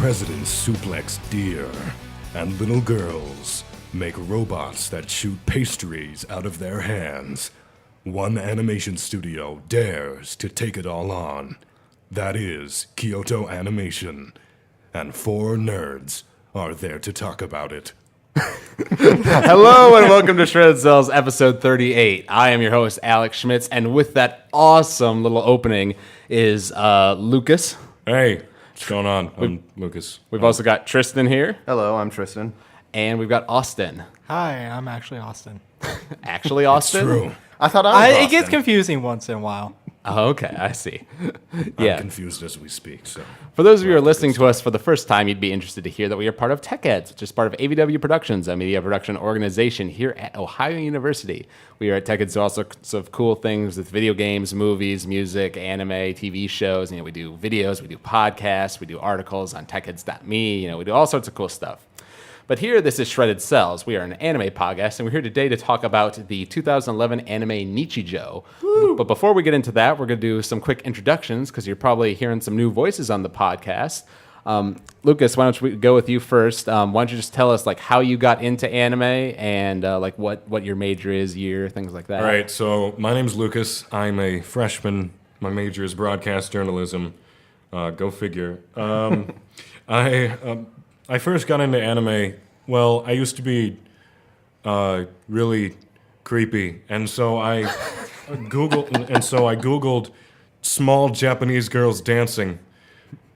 presidents suplex deer, and little girls make robots that shoot pastries out of their hands, one animation studio dares to take it all on. That is Kyoto Animation. And 4 nerds are there to talk about it. Hello and welcome to Cels episode 38. I am your host, Alex Schmitz, and with that awesome little opening is Lucas. Hey, what's going on? I'm Lucas. We've also got Tristan here. Hello, I'm Tristan. And we've got Austin. Hi, I'm actually Austin. Actually, Austin? It's true. I thought I was It gets confusing once in a while. Oh, okay, I see. I'm confused as we speak. So, For those of you who are listening to us for the first time, you'd be interested to hear that we are part of TechEds, which is part of AVW Productions, a media production organization here at Ohio University. We are at TechEds do all sorts of cool things with video games, movies, music, anime, TV shows. We do videos, we do podcasts, we do articles on techheads.me. We do all sorts of cool stuff. But here, this is Shredded Cels. We are an anime podcast, and we're here today to talk about the 2011 anime Nichijou. But before we get into that, we're going to do some quick introductions, because you're probably hearing some new voices on the podcast. Lucas, why don't we go with you first? Why don't you just tell us how you got into anime and what your major is, year, things like that. all right. So my name's Lucas. I'm a freshman. My major is broadcast journalism. Go figure. I first got into anime. Well, I used to be really creepy, and so I googled small Japanese girls dancing,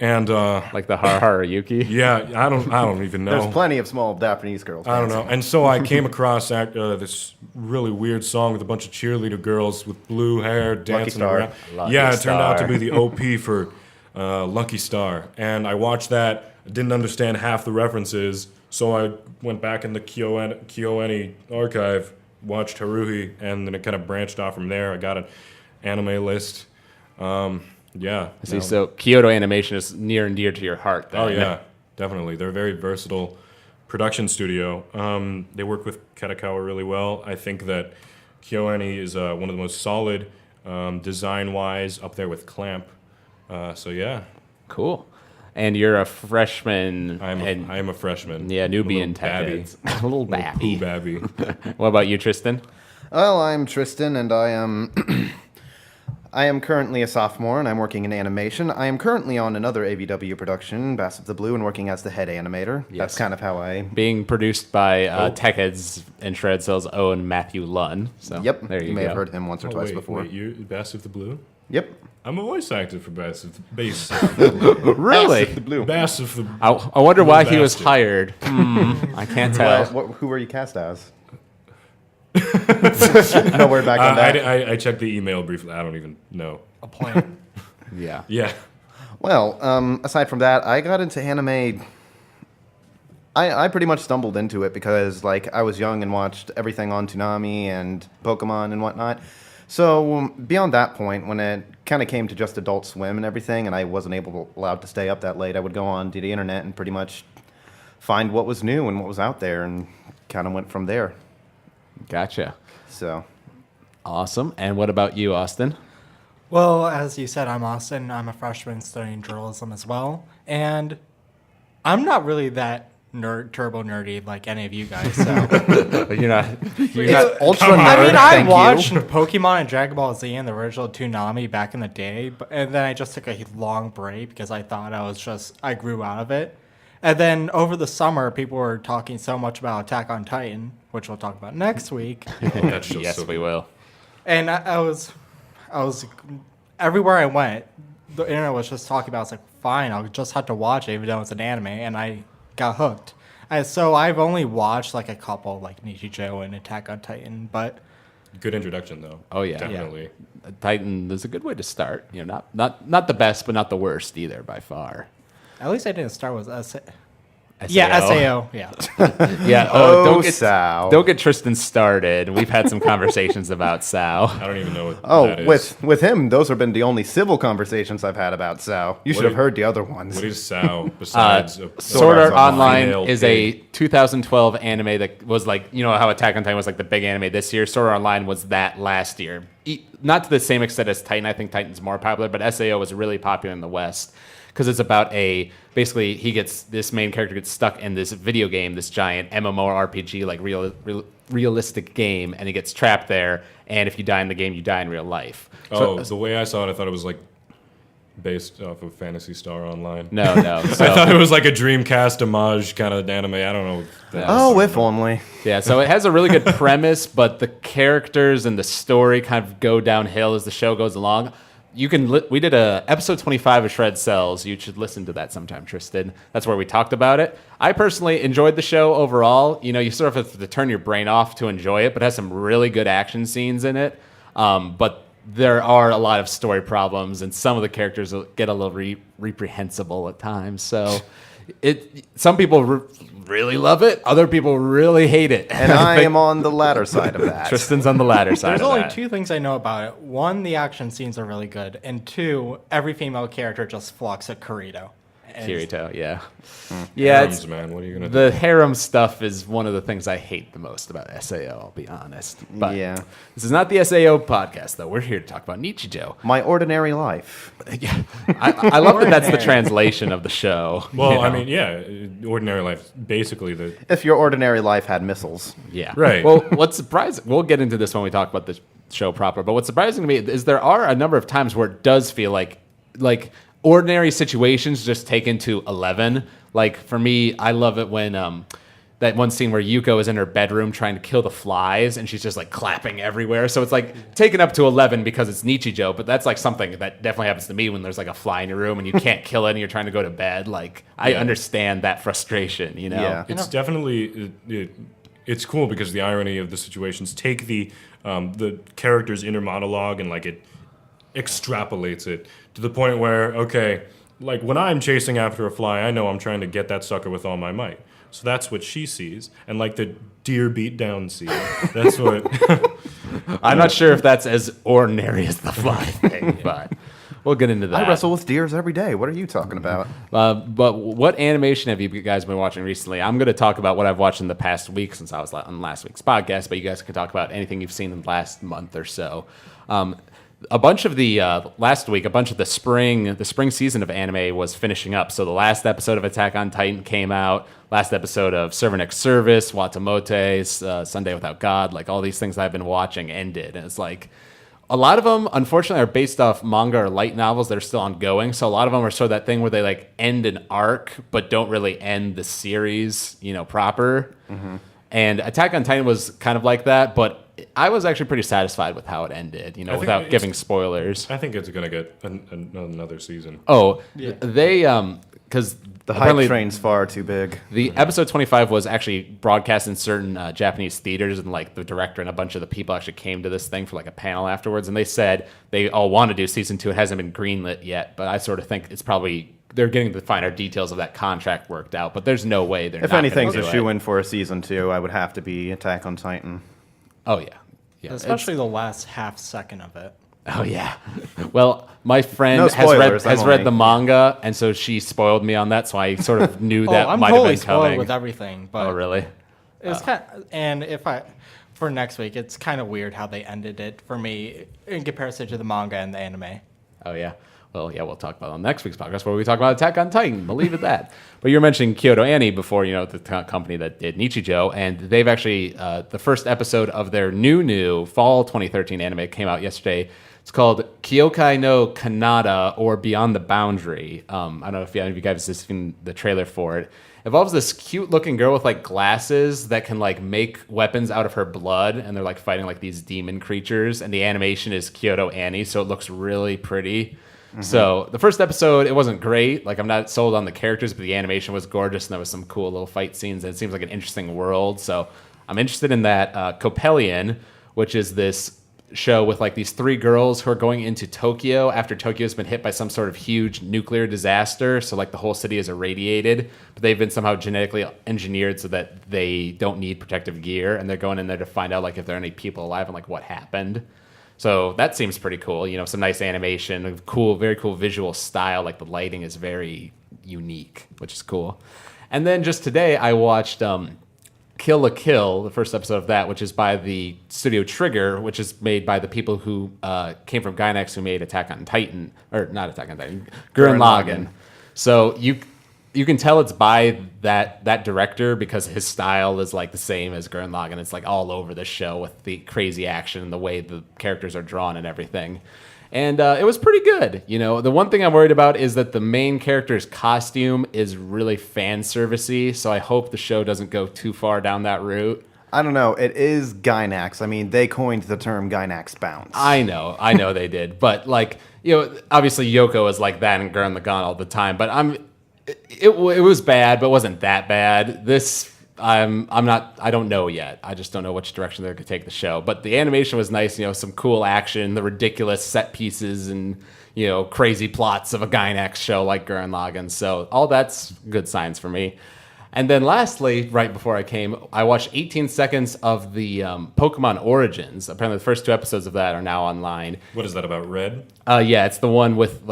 and Like the Haruyuki? yeah, I don't even know. There's plenty of small Japanese girls. I don't know. And so I came across this really weird song with a bunch of cheerleader girls with blue hair dancing Star. around. Lucky Yeah, it turned out to Star. be the OP for Lucky Star. And I watched that. I didn't understand half the references, so I went back in the KyoAni archive, watched Haruhi, and then it kind of branched off from there. I got an anime list. Yeah. See, so Kyoto Animation is near and dear to your heart. Then. Oh, yeah, definitely. They're a very versatile production studio. They work with Katakawa really well. I think that KyoAni is one of the most solid design-wise, up there with Clamp. So, yeah. Cool. And you're a freshman. I am a freshman. Yeah, newbie in babby. tech. A little babby. Poo babby. What about you, Tristan? Well, I'm Tristan, and I am I am currently a sophomore, and I'm working in animation. I am currently on another AVW production, Bass of the Blue, and working as the head animator. Yes. That's kind of how I. Being produced by TechEds and Shred Cell's own Matthew Lunn. So Yep. there you may go. have heard him once or Oh, twice wait, before. wait, you Bass of the Blue? Yep. I'm a voice actor for Bass of the Bass. Really? Bass of the Blue. Bass of the. I wonder why he was Bastard. hired. I can't tell. Who were you cast as? No word back on that. I checked the email briefly. I don't even know. A point. Yeah. Yeah. Well, aside from that, I got into anime. I pretty much stumbled into it because I was young and watched everything on Toonami and Pokemon and whatnot. So beyond that point, when it kind of came to just Adult Swim and everything, and I wasn't allowed to stay up that late, I would go on to the internet and pretty much find what was new and what was out there, and kind of went from there. Gotcha. So Awesome. And what about you, Austin? Well, as you said, I'm Austin. I'm a freshman studying journalism as well. And I'm not really that turbo nerdy like any of you guys. So You're not. ultra nerd. I mean, I thank watched you. Pokemon and Dragon Ball Z and the original Toonami back in the day, and then I just took a long break because I thought I grew out of it. And then over the summer, people were talking so much about Attack on Titan, which we'll talk about next week. That show's Yes, so we good. will. And I was everywhere I went, the internet was just talking about. It's like, fine, I'll just have to watch it even though it's an anime, and I got hooked. So I've only watched a couple, like Nichijou and Attack on Titan, but Good introduction, though. Oh, yeah. Definitely. Titan is a good way to start. Not the best, but not the worst either by far. at least I didn't start with SAO. Yeah, SAO. Yeah. Yeah. Oh, Sao. Don't get Tristan started. We've had some conversations about Sao. I don't even know what that is. with him, those have been the only civil conversations I've had about Sao. You should have is- heard the other ones. What is Sao besides Sword Art Online female is pig? a 2012 anime that was how Attack on Titan was the big anime this year. Sword Art Online was that last year. Not to the same extent as Titan. I think Titan's more popular, but SAO was really popular in the West. because it's about basically this main character gets stuck in this video game, this giant MMORPG, like realistic game, and he gets trapped there, and if you die in the game, you die in real life. The way I saw it, I thought it was like based off of Phantasy Star Online. No. So, I thought it was like a Dreamcast homage kind of anime. I don't know. If only. yeah, so it has a really good premise, but the characters and the story kind of go downhill as the show goes along. We did a episode 25 of Cels. You should listen to that sometime, Tristan. That's where we talked about it. I personally enjoyed the show overall. You know, you sort of have to turn your brain off to enjoy it, but it has some really good action scenes in it. But there are a lot of story problems, and some of the characters get a little reprehensible at times. So, some people really love it, other people really hate it. And I am on the latter side of that. Tristan's on the latter side. There's of only that. two things I know about it. One, the action scenes are really good, and two, every female character just flocks at Kirito. Kirito, yeah. Yeah, Harems, man. What are you gonna do? the harem stuff is one of the things I hate the most about SAO, I'll be honest. But Yeah. this is not the SAO podcast, though. We're here to talk about Nichijou. My ordinary life. Yeah. I love that that's the translation of the show. Well, you know? I mean, yeah, ordinary life. Basically, the If your ordinary life had missiles. Yeah. Right. Well, what's surprising, we'll get into this when we talk about the show proper, but what's surprising to me is there are a number of times where it does feel like ordinary situations just taken to 11. Like, for me, I love it when that one scene where Yuko is in her bedroom trying to kill the flies, and she's just, like, clapping everywhere. So it's, like, taken up to 11 because it's Nichijou, but that's, like, something that definitely happens to me when there's, like, a fly in your room and you can't kill it and you're trying to go to bed. Like, I understand that frustration, you know? Yeah. it's definitely it's cool because the irony of the situations take the character's inner monologue and like it extrapolates it to the point where, okay, like when I'm chasing after a fly, I know I'm trying to get that sucker with all my might. So that's what she sees, and like the deer beat down scene, that's what. I'm not sure if that's as ordinary as the fly thing, but we'll get into that. I wrestle with deers every day. What are you talking about? But what animation have you guys been watching recently? I'm going to talk about what I've watched in the past week since I was on last week's podcast, but you guys can talk about anything you've seen in the last month or so. A bunch of the last week, a bunch of the spring season of anime was finishing up. So the last episode of Attack on Titan came out. Last episode of Servant X Service, Watamote, Sunday Without God, like all these things I've been watching ended. And it's like a lot of them, unfortunately, are based off manga or light novels that are still ongoing. So a lot of them are sort of that thing where they like end an arc but don't really end the series, proper. Mm-hmm. And Attack on Titan was kind of like that, but I was actually pretty satisfied with how it ended, without giving spoilers. I think it's going to get another season. Oh, yeah. They because the hype train's far too big. The episode 25 was actually broadcast in certain Japanese theaters, and like the director and a bunch of the people actually came to this thing for like a panel afterwards, and they said they all want to do season 2. It hasn't been greenlit yet, but I sort of think it's probably they're getting the finer details of that contract worked out. But there's no way they're. If anything's a shoe-in for a season 2, I would have to be Attack on Titan. Oh yeah, yeah. Especially the last half second of it. Oh yeah. Well, my friend No spoilers, has read the manga, and so she spoiled me on that. So I sort of knew that I'm might totally have been coming. spoiled with everything. But Oh really? It's and for next week, it's kind of weird how they ended it for me in comparison to the manga and the anime. Oh yeah. Well, yeah, we'll talk about it on next week's podcast where we talk about Attack on Titan. Believe it that. But you were mentioning Kyoto Annie before, the company that did Nichijou, and they've actually the first episode of their new fall 2013 anime came out yesterday. It's called Kyokai no Kanata, or Beyond the Boundary. I don't know if any of you guys have seen the trailer for it. It involves this cute-looking girl with like glasses that can like make weapons out of her blood, and they're like fighting like these demon creatures. And the animation is Kyoto Annie, so it looks really pretty. Mm-hmm. So the first episode, it wasn't great. Like I'm not sold on the characters, but the animation was gorgeous, and there was some cool little fight scenes, and it seems like an interesting world. So I'm interested in that. Coppelion, which is this show with like these 3 girls who are going into Tokyo after Tokyo's been hit by some sort of huge nuclear disaster. So like the whole city is irradiated, but they've been somehow genetically engineered so that they don't need protective gear, and they're going in there to find out like if there are any people alive and like what happened. So that seems pretty cool. Some nice animation, cool, very cool visual style. Like the lighting is very unique, which is cool. And then just today I watched Kill la Kill, the first episode of that, which is by the studio Trigger, which is made by the people who came from Gainax, who made Attack on Titan, or not Attack on Titan, Gurren Lagann. So you can tell it's by that director because his style is like the same as Gurren Lagann. It's like all over the show with the crazy action and the way the characters are drawn and everything. And it was pretty good. You know, the one thing I'm worried about is that the main character's costume is really fan servicey. So I hope the show doesn't go too far down that route. I don't know. It is Gynax. I mean, they coined the term Gynax bounce. I know they did. But like, you know, obviously Yoko is like that in Gurren Lagann all the time. But it was bad, but it wasn't that bad. This I don't know yet. I just don't know which direction they're gonna take the show. But the animation was nice, you know, some cool action, the ridiculous set pieces, and you know, crazy plots of a Gynax show like Gurren Lagann. So all that's good signs for me. And then lastly, right before I came, I watched 18 seconds of the Pokemon Origins. Apparently the first 2 episodes of that are now online. What is that about, Red? Yeah, it's the one with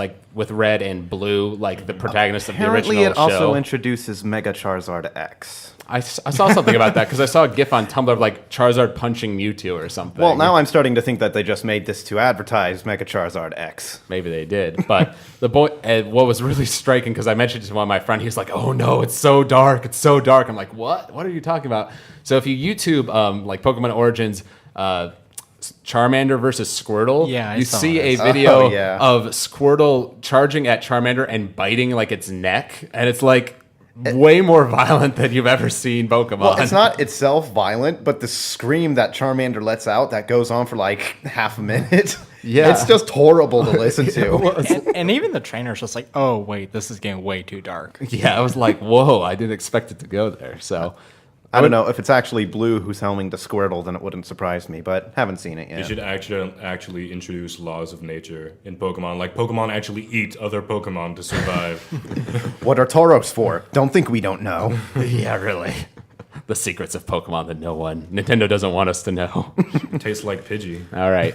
Red and Blue, like the protagonist of the original Apparently, it show. also introduces Mega Charizard X. I saw something about that because I saw a GIF on Tumblr of like Charizard punching Mewtwo or something. Well, now I'm starting to think that they just made this to advertise Mega Charizard X. Maybe they did, but the boy. What was really striking because I mentioned it to one of my friends, he was like, "Oh no, it's so dark! It's so dark!" I'm like, "What? What are you talking about?" So if you YouTube like Pokemon Origins. Charmander versus Squirtle. Yeah, I you saw see this. a video Oh, yeah. of Squirtle charging at Charmander and biting like its neck, and it's like way more violent than you've ever seen Pokemon. Well, it's not itself violent, but the scream that Charmander lets out that goes on for like half a minute. Yeah. It's just horrible to listen to. And even the trainer's just like, oh, wait, this is getting way too dark. Yeah, I was like, whoa, I didn't expect it to go there. So I don't know if it's actually Blue who's helming the Squirtle, then it wouldn't surprise me, but haven't seen it They yet. should actually introduce laws of nature in Pokemon. Like, Pokemon actually eat other Pokemon to survive. What are Tauros for? Don't think we don't know. yeah, really. The secrets of Pokemon that Nintendo doesn't want us to know. Tastes like Pidgey. All right.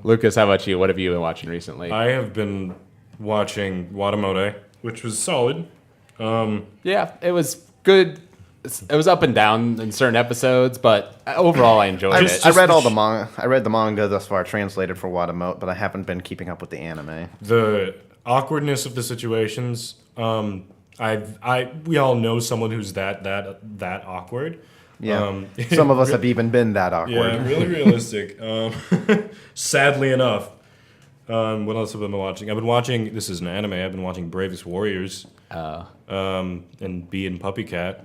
Lucas, how about you? What have you been watching recently? I have been watching Watamote, which was solid. Yeah, it was good. It was up and down in certain episodes, but overall I enjoyed it. I read all the manga. I read the manga thus far translated for Watamote, but I haven't been keeping up with the anime. The awkwardness of the situations. We all know someone who's that awkward. Yeah, some of us have even been that awkward. Yeah, really realistic. Sadly enough. What else have I been watching? I've been watching. This is an anime. I've been watching Bravest Warriors. And Bee and Puppy Cat.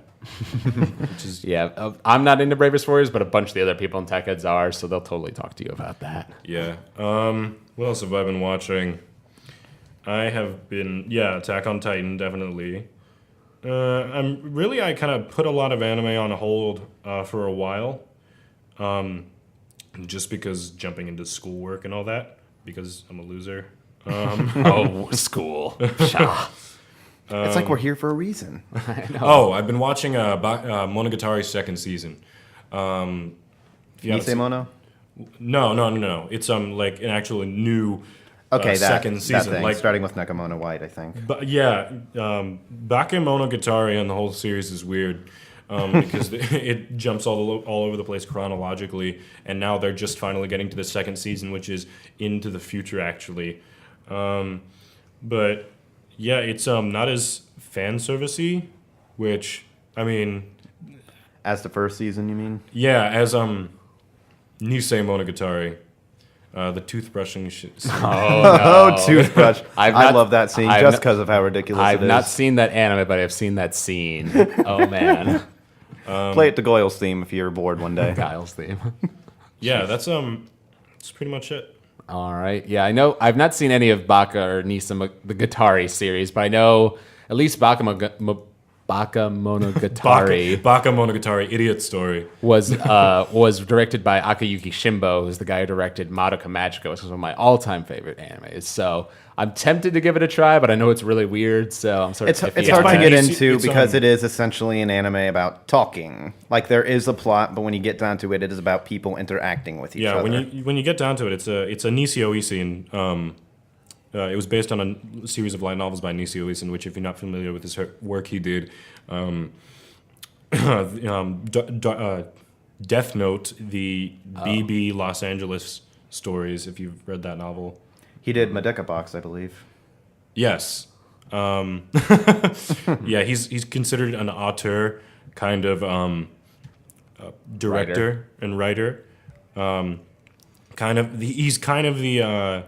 Which is Yeah, I'm not into Bravest Warriors, but a bunch of the other people in Tech Heads are, so they'll totally talk to you about that. yeah. What else have I been watching? I have been Attack on Titan, definitely. I kind of put a lot of anime on hold for a while, just because jumping into schoolwork and all that, because I'm a loser. Oh, school. Pshaw. It's like we're here for a reason. Oh, I've been watching Monogatari's second season. Nisemono? No. It's like an actual new second that season. thing, Like, starting with Nekomono White, I think. but yeah, Bakemonogatari and the whole series is weird because it jumps all over the place chronologically, and now they're just finally getting to the second season, which is into the future actually. But yeah, it's not as fan servicey, which I mean, As the first season, you mean? yeah, as Nisei Monogatari, the toothbrushing scene. Oh, toothbrush. I not- love that scene I've just not- because of how ridiculous I've it is. not seen that anime, but I've seen that scene. Oh, man. Play it to Goyle's theme if you're bored one day. Kyle's theme. Yeah, that's pretty much it. All right. Yeah, I know. I've not seen any of Baka or Nisa the Gatari series, but I know at least Baka Monogatari Baka Monogatari, Idiot Story. was directed by Akayuki Shimbo, who's the guy who directed Madoka Magica, which is one of my all-time favorite animes. So I'm tempted to give it a try, but I know it's really weird, so I'm sort of iffy It's on hard to that. get into It's, because it is essentially an anime about talking. Like, there is a plot, but when you get down to it, it is about people interacting with each Yeah, other. when you get down to it, it's a Nisio Isin. It was based on a series of light novels by Nisio Isin, which, if you're not familiar with his work, he did Death Note, the BB Los Angeles stories. If you've read that novel, He did Madoka Box, I believe. yes. Yeah, he's considered an auteur, kind of director and writer. He's kind of the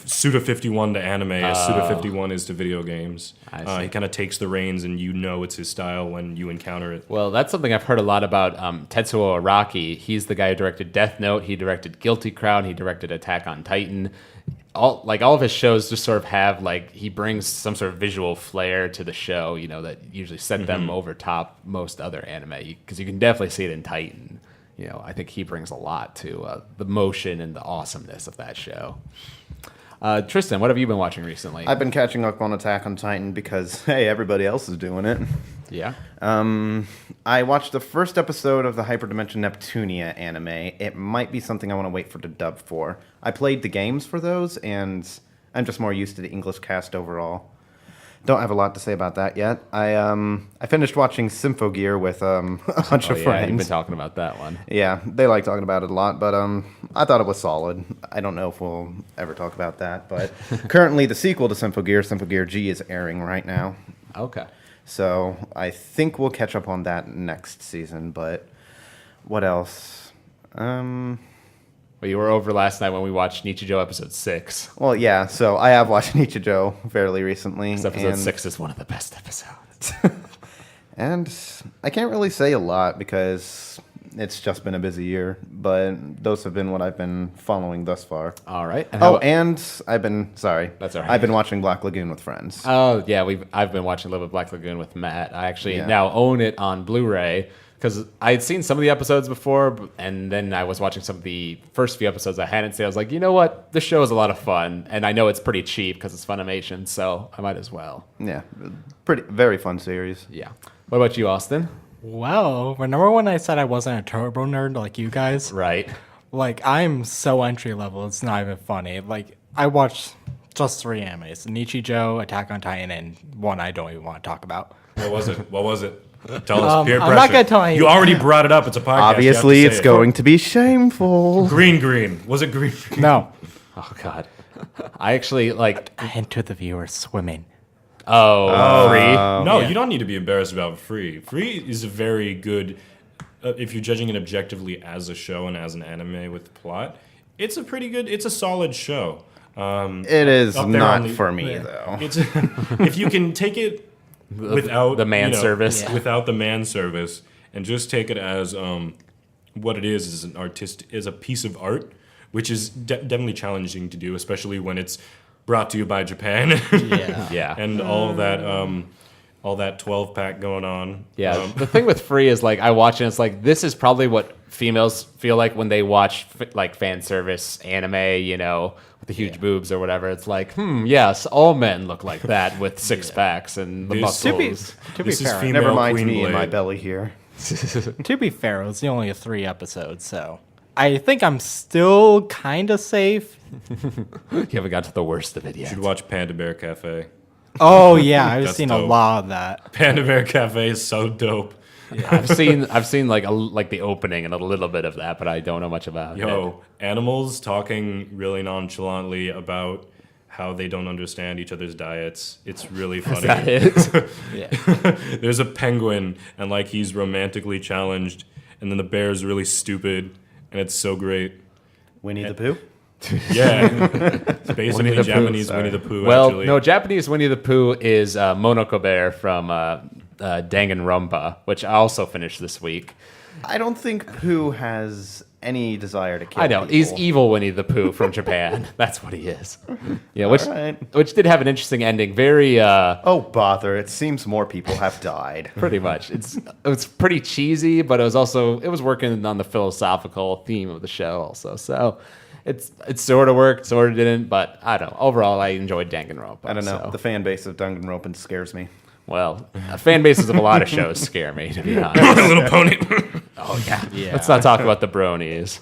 Suda 51 to anime as Suda 51 is to video games. I see. He kind of takes the reins, and it's his style when you encounter it. Well, that's something I've heard a lot about. Tetsuo Araki, he's the guy who directed Death Note. He directed Guilty Crown. He directed Attack on Titan. All of his shows just sort of have he brings some sort of visual flair to the show, that usually set them over top most other anime, because you can definitely see it in Titan. I think he brings a lot to the motion and the awesomeness of that show. Tristan, what have you been watching recently? I've been catching up on Attack on Titan because, hey, everybody else is doing it. Yeah. I watched the first episode of the Hyperdimension Neptunia anime. It might be something I want to wait for the dub for. I played the games for those, and I'm just more used to the English cast overall. Don't have a lot to say about that yet. I finished watching Symphogear with a bunch of friends. You've been talking about that one. Yeah, they like talking about it a lot, but I thought it was solid. I don't know if we'll ever talk about that, but currently the sequel to Symphogear G, is airing right now. Okay. So I think we'll catch up on that next season, but what else? Well, you were over last night when we watched Nichijou episode 6. Well, yeah, so I have watched Nichijou fairly recently. Episode 6 is one of the best episodes. And I can't really say a lot because it's just been a busy year, but those have been what I've been following thus far. All right. And I've been, sorry. That's all right. I've been watching Black Lagoon with friends. Oh, yeah, I've been watching a little bit of Black Lagoon with Matt. I actually now own it on Blu-ray because I had seen some of the episodes before, and then I was watching some of the first few episodes I hadn't seen. I was like, you know what? This show is a lot of fun, and I know it's pretty cheap because it's Funimation, so I might as well. Yeah, very fun series. Yeah. What about you, Austin? Well, remember when I said I wasn't a turbo nerd like you guys? Right. I'm so entry level, it's not even funny. I watched just 3 animes: Nichijou, Attack on Titan, and one I don't even want to talk about. What was it? Tell us. Peer I'm pressure. not gonna tell you. You already brought it up. It's a podcast. Obviously, it's going. going to be shameful. Green. Was it green? No. Oh, God. I actually, Enter the viewer swimming. Free? No, Yeah. you don't need to be embarrassed about Free. Free is a very good, if you're judging it objectively as a show and as an anime with plot, it's a solid show. It is up there not on the- for me, though. It's if you can take it without the man service. without the man service, and just take it as what it is a piece of art, which is definitely challenging to do, especially when it's brought to you by Japan. Yeah. And all that 12-pack going on. Yeah, the thing with Free is I watch it and it's this is probably what females feel like when they watch fan service anime, with the huge boobs or whatever. It's yes, all men look like that with 6-packs and the muscles. To be This is fair, female Never mind Queen me and my Blade. belly here. to be fair, it was only 3 episodes, so I think I'm still kind of safe. You haven't got to the worst of it You yet. should watch Panda Bear Cafe. Oh yeah, I've That's seen a dope. lot of that. Panda Bear Cafe is so dope. I've seen the opening and a little bit of that, but I don't know much about it. Yo, animals talking really nonchalantly about how they don't understand each other's diets. It's really funny. That is. Yeah. There's a penguin, and he's romantically challenged, and then the bear is really stupid, and it's so great. Winnie the Pooh? Yeah, it's basically Winnie the Pooh, Japanese sorry. Winnie the Pooh. Well, actually. no, Japanese Winnie the Pooh is Monoko Bear from Danganronpa, which I also finished this week. I don't think Pooh has any desire to kill I know people. he's evil Winnie the Pooh from Japan. That's what he is. Yeah, right. which did have an interesting ending. Very Oh, bother. It seems more people have died. pretty much. It was pretty cheesy, but it was working on the philosophical theme of the show also. So it sort of worked, sort of didn't, but I don't know. Overall, I enjoyed Danganronpa. I don't know. so. The fan base of Danganronpa scares me. Well, fan bases of a lot of shows scare me, to be honest. Little Pony. Oh yeah. Let's not talk about the bronies.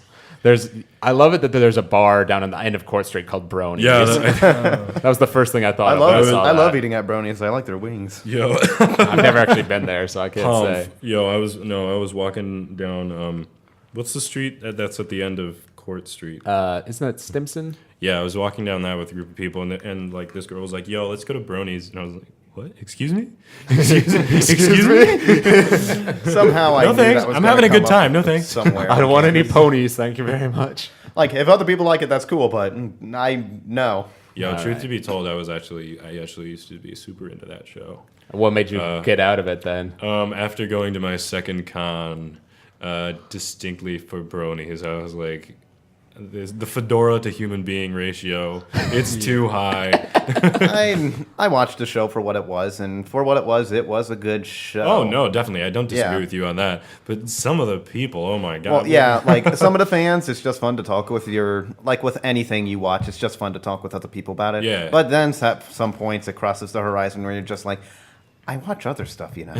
I love it that there's a bar down on the end of Court Street called Bronies. Yeah, That was the first thing I thought I of when I saw I love that. eating at Bronies. I like their wings. yo, I've never actually been there, so I can't say. yo, I was walking down. What's the street that's at the end of Court Street? Isn't that Stimson? Yeah, I was walking down that with a group of people, and like this girl was like, "Yo, let's go to Bronies," and I was like, "What? Excuse me? Excuse me? Somehow I No knew thanks. that was I'm gonna having a come good up time. No thanks." Somewhere. I don't want any Kansas. ponies, thank you very much. Like, if other people like it, that's cool, but I no. Yo, truth right. to be told, I actually used to be super into that show. What made you get out of it then? After going to my second con, distinctly for Bronies, I was like, the fedora to human being ratio, it's too high. I watched the show for what it was, and for what it was a good show. Oh no, definitely, I don't disagree Yeah. with you on that. But some of the people, oh my god. Well, yeah, like some of the fans, it's just fun to talk with with anything you watch, it's just fun to talk with other people about it. Yeah. But then at some points it crosses the horizon where you're just like, I watch other stuff, you know.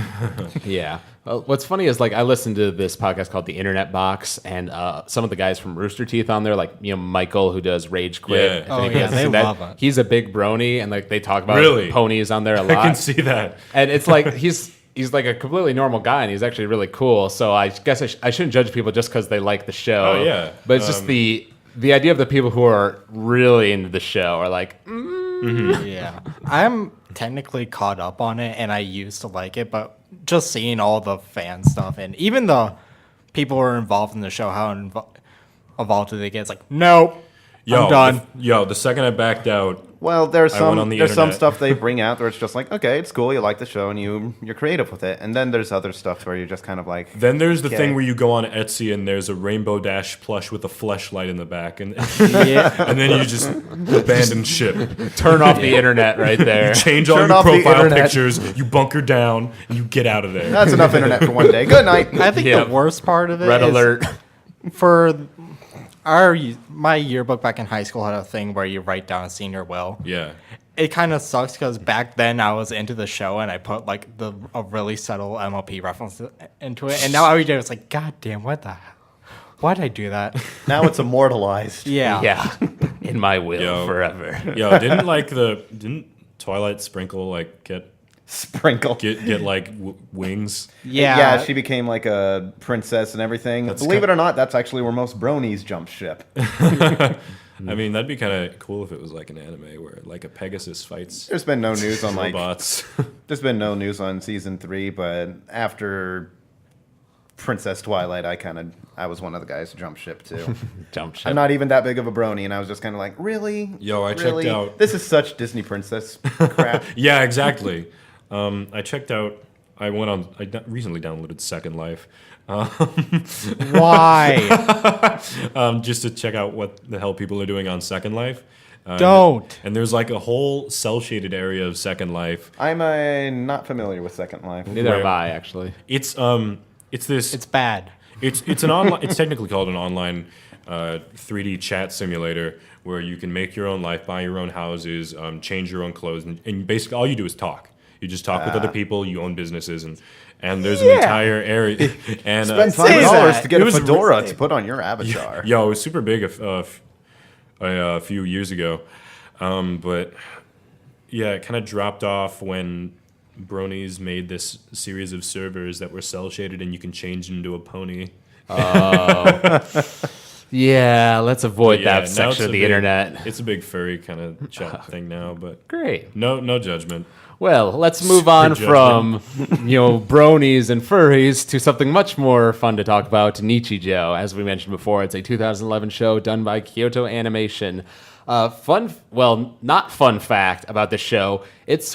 Yeah. Well, what's funny is like I listened to this podcast called The Internet Box, and some of the guys from Rooster Teeth on there, like Michael who does Rage Quit. Yeah. If Oh, anybody yeah, hasn't they seen that, love it. He's a big brony, and like they talk about Really? ponies on there a I can lot. see that. And it's like he's like a completely normal guy, and he's actually really cool. So I guess I shouldn't judge people just because they like the show. Oh, yeah. But it's just the idea of the people who are really into the show are like, Yeah. I'm technically caught up on it, and I used to like it, but just seeing all the fan stuff and even the people who are involved in the show, how involved do they get? It's like, nope, I'm done. The second I backed out, Well, there's I went on the some internet. stuff they bring out where it's just like, okay, it's cool, you like the show, and you're creative with it. And then there's other stuff where you're just kind of like, then there's the Okay. thing where you go on Etsy and there's a Rainbow Dash plush with a fleshlight in the back, and Yeah. and then you just abandon ship. turn off the internet right there. Change all Turn your off the profile internet. pictures, you bunker down, and you get out of there. that's enough internet for one day. Good night. I think Yeah. the worst part of it Red is alert. for my yearbook back in high school had a thing where you write down a senior will. Yeah. It kind of sucks because back then I was into the show and I put like a really subtle MLP reference into it, and now every day it's like, God damn, what the hell? Why'd I do that? Now it's immortalized. Yeah. Yeah. In my will Yo. forever. Yo, didn't Twilight Sprinkle like get Sprinkle. like wings? Yeah. Yeah, she became like a princess and everything. Believe it or not, that's actually where most bronies jump ship. I mean, that'd be kind of cool if it was like an anime where like a Pegasus fights There's been no news on like robots. there's been no news on season 3, but after Princess Twilight, I was one of the guys to jump ship too. Jump ship. I'm not even that big of a brony, and I was just kind of like, really? Yo, I checked Really? out- This is such Disney princess crap. Yeah, exactly. I checked out. Recently downloaded Second Life, Why? just to check out what the hell people are doing on Second Life. Don't. And there's like a whole cell shaded area of Second Life. I'm not familiar with Second Life. Neither Where- am I, actually. It's this. It's bad. It's an online. It's technically called an online 3D chat simulator where you can make your own life, buy your own houses, change your own clothes, and basically all you do is talk. You just talk with other people. You own businesses, and there's an entire area. And Spend Say $5 that. to get It a was fedora to put on your avatar. yo, it was super big a few years ago, but yeah, it kind of dropped off when Bronies made this series of servers that were cell shaded, and you can change into a pony. Yeah, let's avoid Yeah, now that it's section a of the big- internet. It's a big furry kind of chat thing now, but Great. no judgment. Well, let's move on from, bronies and furries to something much more fun to talk about, Nichijou. As we mentioned before, it's a 2011 show done by Kyoto Animation. Not fun fact about the show, it's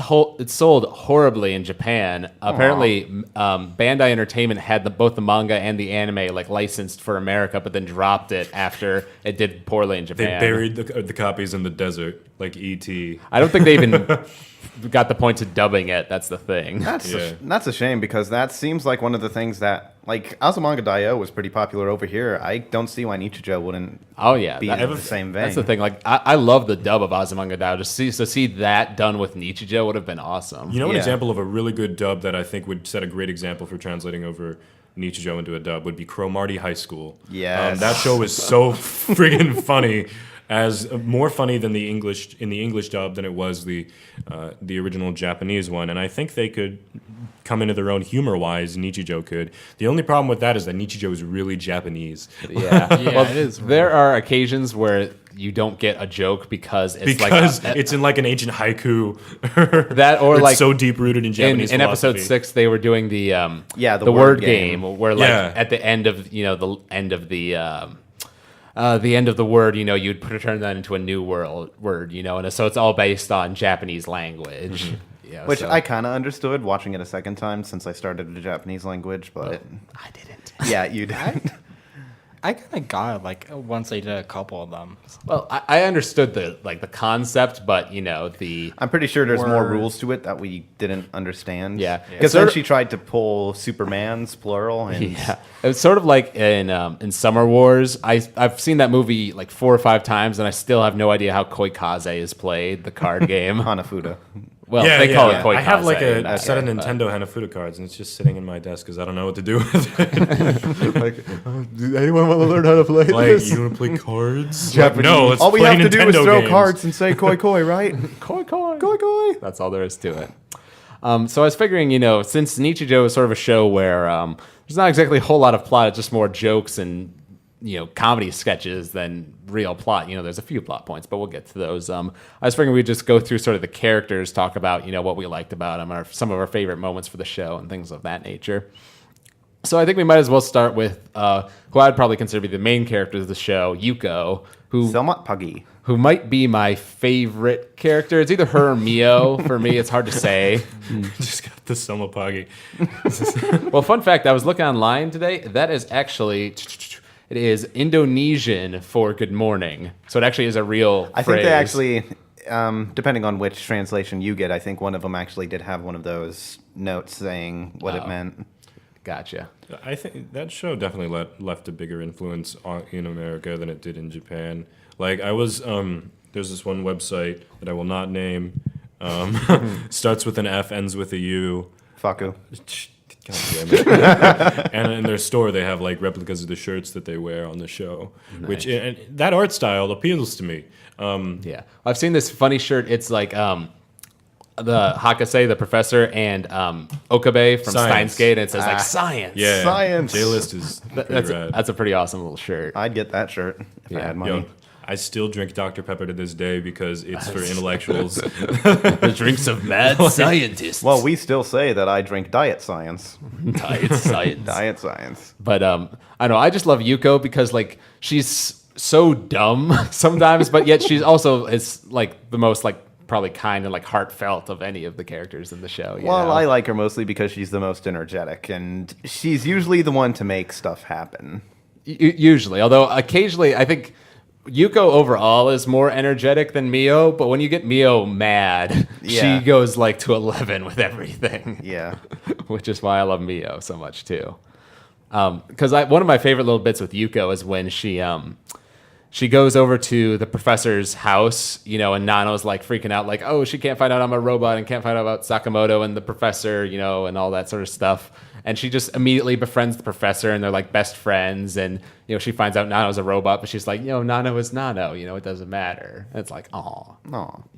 sold horribly in Japan. Apparently, Bandai Entertainment had both the manga and the anime licensed for America, but then dropped it after it did poorly in They Japan. buried the copies in the desert like E.T. I don't think they even got the point to dubbing it. That's the thing. That's a shame because that seems like one of the things that, like, Azumanga Daioh was pretty popular over here. I don't see why Nichijou wouldn't Oh yeah, be in the same vein. That's the thing. Like, I love the dub of Azumanga Daioh. To see that done with Nichijou would have been awesome. You know, an Yeah. example of a really good dub that I think would set a great example for translating over Nichijou into a dub would be Cromartie High School. Yes. That show is so friggin' funny, as more funny than the English dub than it was the original Japanese one. And I think they could come into their own humor-wise. Nichijou could. The only problem with that is that Nichijou is really Japanese. Yeah, Yeah, it is. There are occasions where you don't get a joke because it's It's in like an ancient haiku. that, or it's like so deep-rooted in Japanese in episode philosophy. 6 they were doing the the word word game game. where like Yeah. at the end of the end of the end of the word, you'd turn that into a new word, and so it's all based on Japanese language. Which I kind of understood watching it a second time since I started the Japanese language, but I didn't. yeah, you did. I kind of got it like once they did a couple of them. Well, I understood the concept, but the I'm pretty sure there's more Word. rules to it that we didn't understand. Yeah. Because It's then sort of- she tried to pull Superman's plural, and yeah, it's sort of like in Summer Wars. I've seen that movie like 4 or 5 times, and I still have no idea how Koikaze is played, the card game. Hanafuda. Well, they call it Koikaze. I have like in a that set of game, but- Nintendo Hanafuda cards, and it's just sitting in my desk because I don't know what to do with it. Do anyone want to learn how to play Like, you want to play cards? Like, Japanese. no, let's All we play have to Nintendo do is throw games. cards and say koi koi, right? Koi koi. Koi koi. That's all there is to it. So I was figuring, since Nichijou is sort of a show where there's not exactly a whole lot of plot, it's just more jokes and comedy sketches than real plot. There's a few plot points, but we'll get to those. I was figuring we'd just go through sort of the characters, talk about what we liked about them, some of our favorite moments for the show, and things of that nature. So I think we might as well start with who I'd probably consider to be the main character of the show, Yuko, Somewhat puggy. who might be my favorite character. It's either her or Mio. For me, it's hard to say. Just got the Somopagi. Well, fun fact, I was looking online today. That is actually, it is Indonesian for good morning. So it actually is a real I phrase. think they actually, depending on which translation you get, I think one of them actually did have one of those notes saying what it meant. Gotcha. I think that show definitely left a bigger influence in America than it did in Japan. Like I was, there's this one website that I will not name. Starts with an F, ends with a U. Faku. God damn it. And in their store, they have like replicas of the shirts that they wear on the show, which and that art style appeals to me. Yeah. I've seen this funny shirt. It's like the Hakase, the professor, and Okabe from Science. Steins Gate, and it says like science. Yeah, Science. J-list is pretty rad. That's a pretty awesome little shirt. I'd get that shirt if I had money. Yo, I still drink Dr. Pepper to this day because it's for intellectuals. The drinks of mad scientists. Well, we still say that I drink diet science. Diet science. Diet science. But I know I just love Yuko because like she's so dumb sometimes, but yet she's also is like the most like probably kind and like heartfelt of any of the characters in the show. You Well, know? I like her mostly because she's the most energetic, and she's usually the one to make stuff happen. Usually, although occasionally I think Yuko overall is more energetic than Mio, but when you get Mio mad, Yeah. she goes like to 11 with everything. Yeah. Which is why I love Mio so much too. Because one of my favorite little bits with Yuko is when she goes over to the professor's house, and Nano's like freaking out, like, oh, she can't find out I'm a robot and can't find out about Sakamoto and the professor, and all that sort of stuff. And she just immediately befriends the professor, and they're like best friends. And she finds out Nano's a robot, but she's like, Nano is Nano. It doesn't matter. And it's like, aw,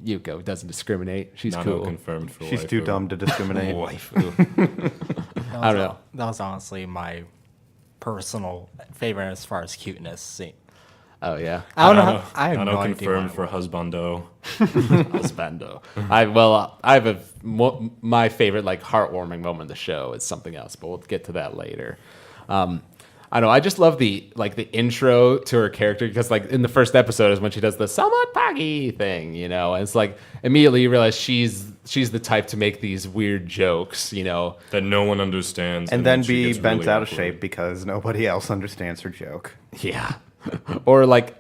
Yuko doesn't discriminate. She's Nano cool. confirmed for She's waifu. too dumb to discriminate. I don't know. That was honestly my personal favorite as far as cuteness. See, Oh yeah, I don't know. Nano, I have Nano no idea. confirmed why. for husbando. husbando. I have my favorite like heartwarming moment of the show is something else, but we'll get to that later. I know. I just love the intro to her character because like in the first episode is when she does the somewhat paggy thing, and it's like immediately you realize she's the type to make these weird jokes, That no one understands. And then she be gets bent really out of awkward. shape because nobody else understands her joke. Yeah. Or like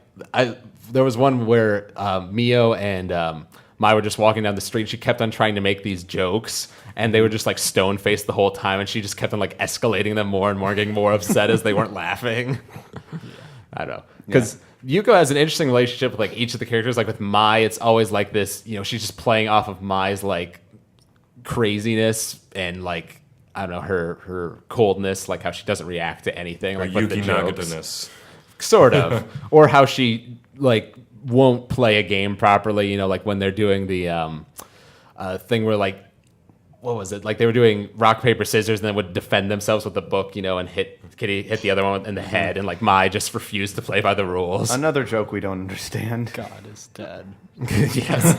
there was one where Mio and Mai were just walking down the street. She kept on trying to make these jokes, and they were just like stone faced the whole time. And she just kept on like escalating them more and more, getting more upset as they weren't laughing. I don't know, because Yuko has an interesting relationship with like each of the characters. Like with Mai, it's always like this. She's just playing off of Mai's like craziness and like I don't know her coldness, like how she doesn't react to anything, Or like with the Yuki jokes. Nagata-ness. Sort of. Or how she like won't play a game properly, like when they're doing the thing where like what was it? Like they were doing rock, paper, scissors, and then would defend themselves with the book, and Kitty hit the other one in the head, and like Mai just refused to play by the rules. Another joke we don't understand. God is dead. Yes,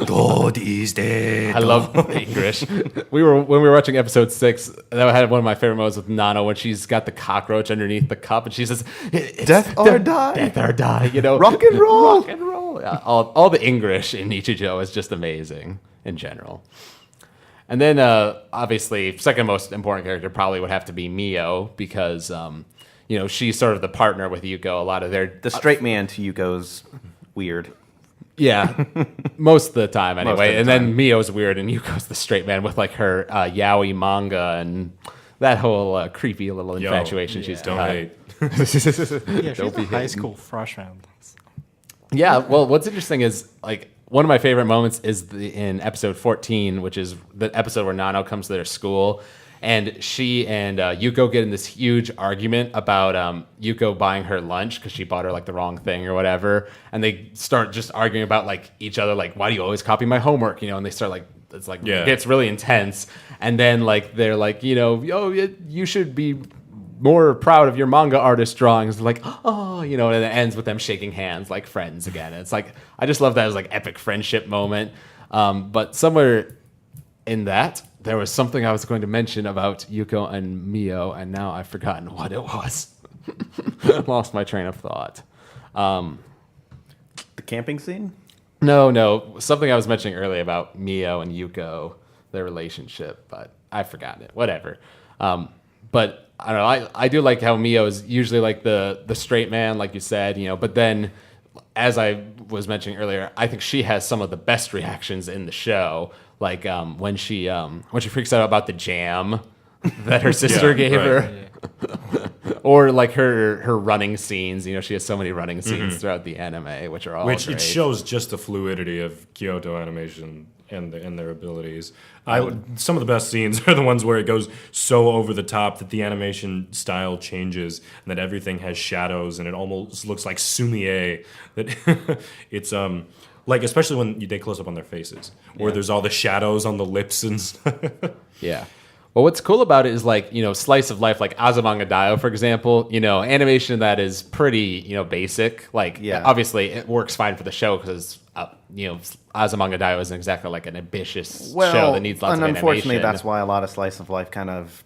God is dead. I love English. When we were watching episode 6, that had one of my favorite moments with Nano when she's got the cockroach underneath the cup, and she says, Death or die. Death or die. Rock and roll. Rock and roll. Yeah, all the English in Nichijou is just amazing in general. And then, obviously, second most important character probably would have to be Mio because, she's sort of the partner with Yuko. A lot of The straight man to Yuko's weird. yeah, most of the time anyway. Most of the And time. then Mio's weird, and Yuko's the straight man with like her yaoi manga and that whole creepy little infatuation she's Don't got. hate. Yeah, she's Don't be a high hating. school freshman. Yeah, well, what's interesting is like one of my favorite moments is in episode 14, which is the episode where Nano comes to their school, and she and Yuko get in this huge argument about Yuko buying her lunch because she bought her like the wrong thing or whatever, and they start just arguing about like each other, like why do you always copy my homework, and they start like it's like Yeah. it gets really intense, and then like they're like you should be more proud of your manga artist drawings, like, and it ends with them shaking hands like friends again. It's like, I just love that as like epic friendship moment. But somewhere in that, there was something I was going to mention about Yuko and Mio, and now I've forgotten what it was. Lost my train of thought. The camping scene? No, something I was mentioning earlier about Mio and Yuko, their relationship, but I've forgotten it. Whatever. But I don't know. I do like how Mio is usually like the straight man, like you said, but then as I was mentioning earlier, I think she has some of the best reactions in the show. Like when she freaks out about the jam that her sister gave her. Or like her running scenes, she has so many running scenes throughout the anime, which are all Which great. it shows just the fluidity of Kyoto animation and their abilities. Some of the best scenes are the ones where it goes so over the top that the animation style changes and that everything has shadows and it almost looks like sumie. That it's like especially when they close up on their faces, where there's all the shadows on the lips and stuff. Yeah. Well, what's cool about it is like, slice of life, like Azumanga Daioh, for example, animation that is pretty, basic. Like, obviously it works fine for the show because, Azumanga Daioh isn't exactly like an ambitious show that needs lots of and animation. unfortunately, that's why a lot of slice of life kind of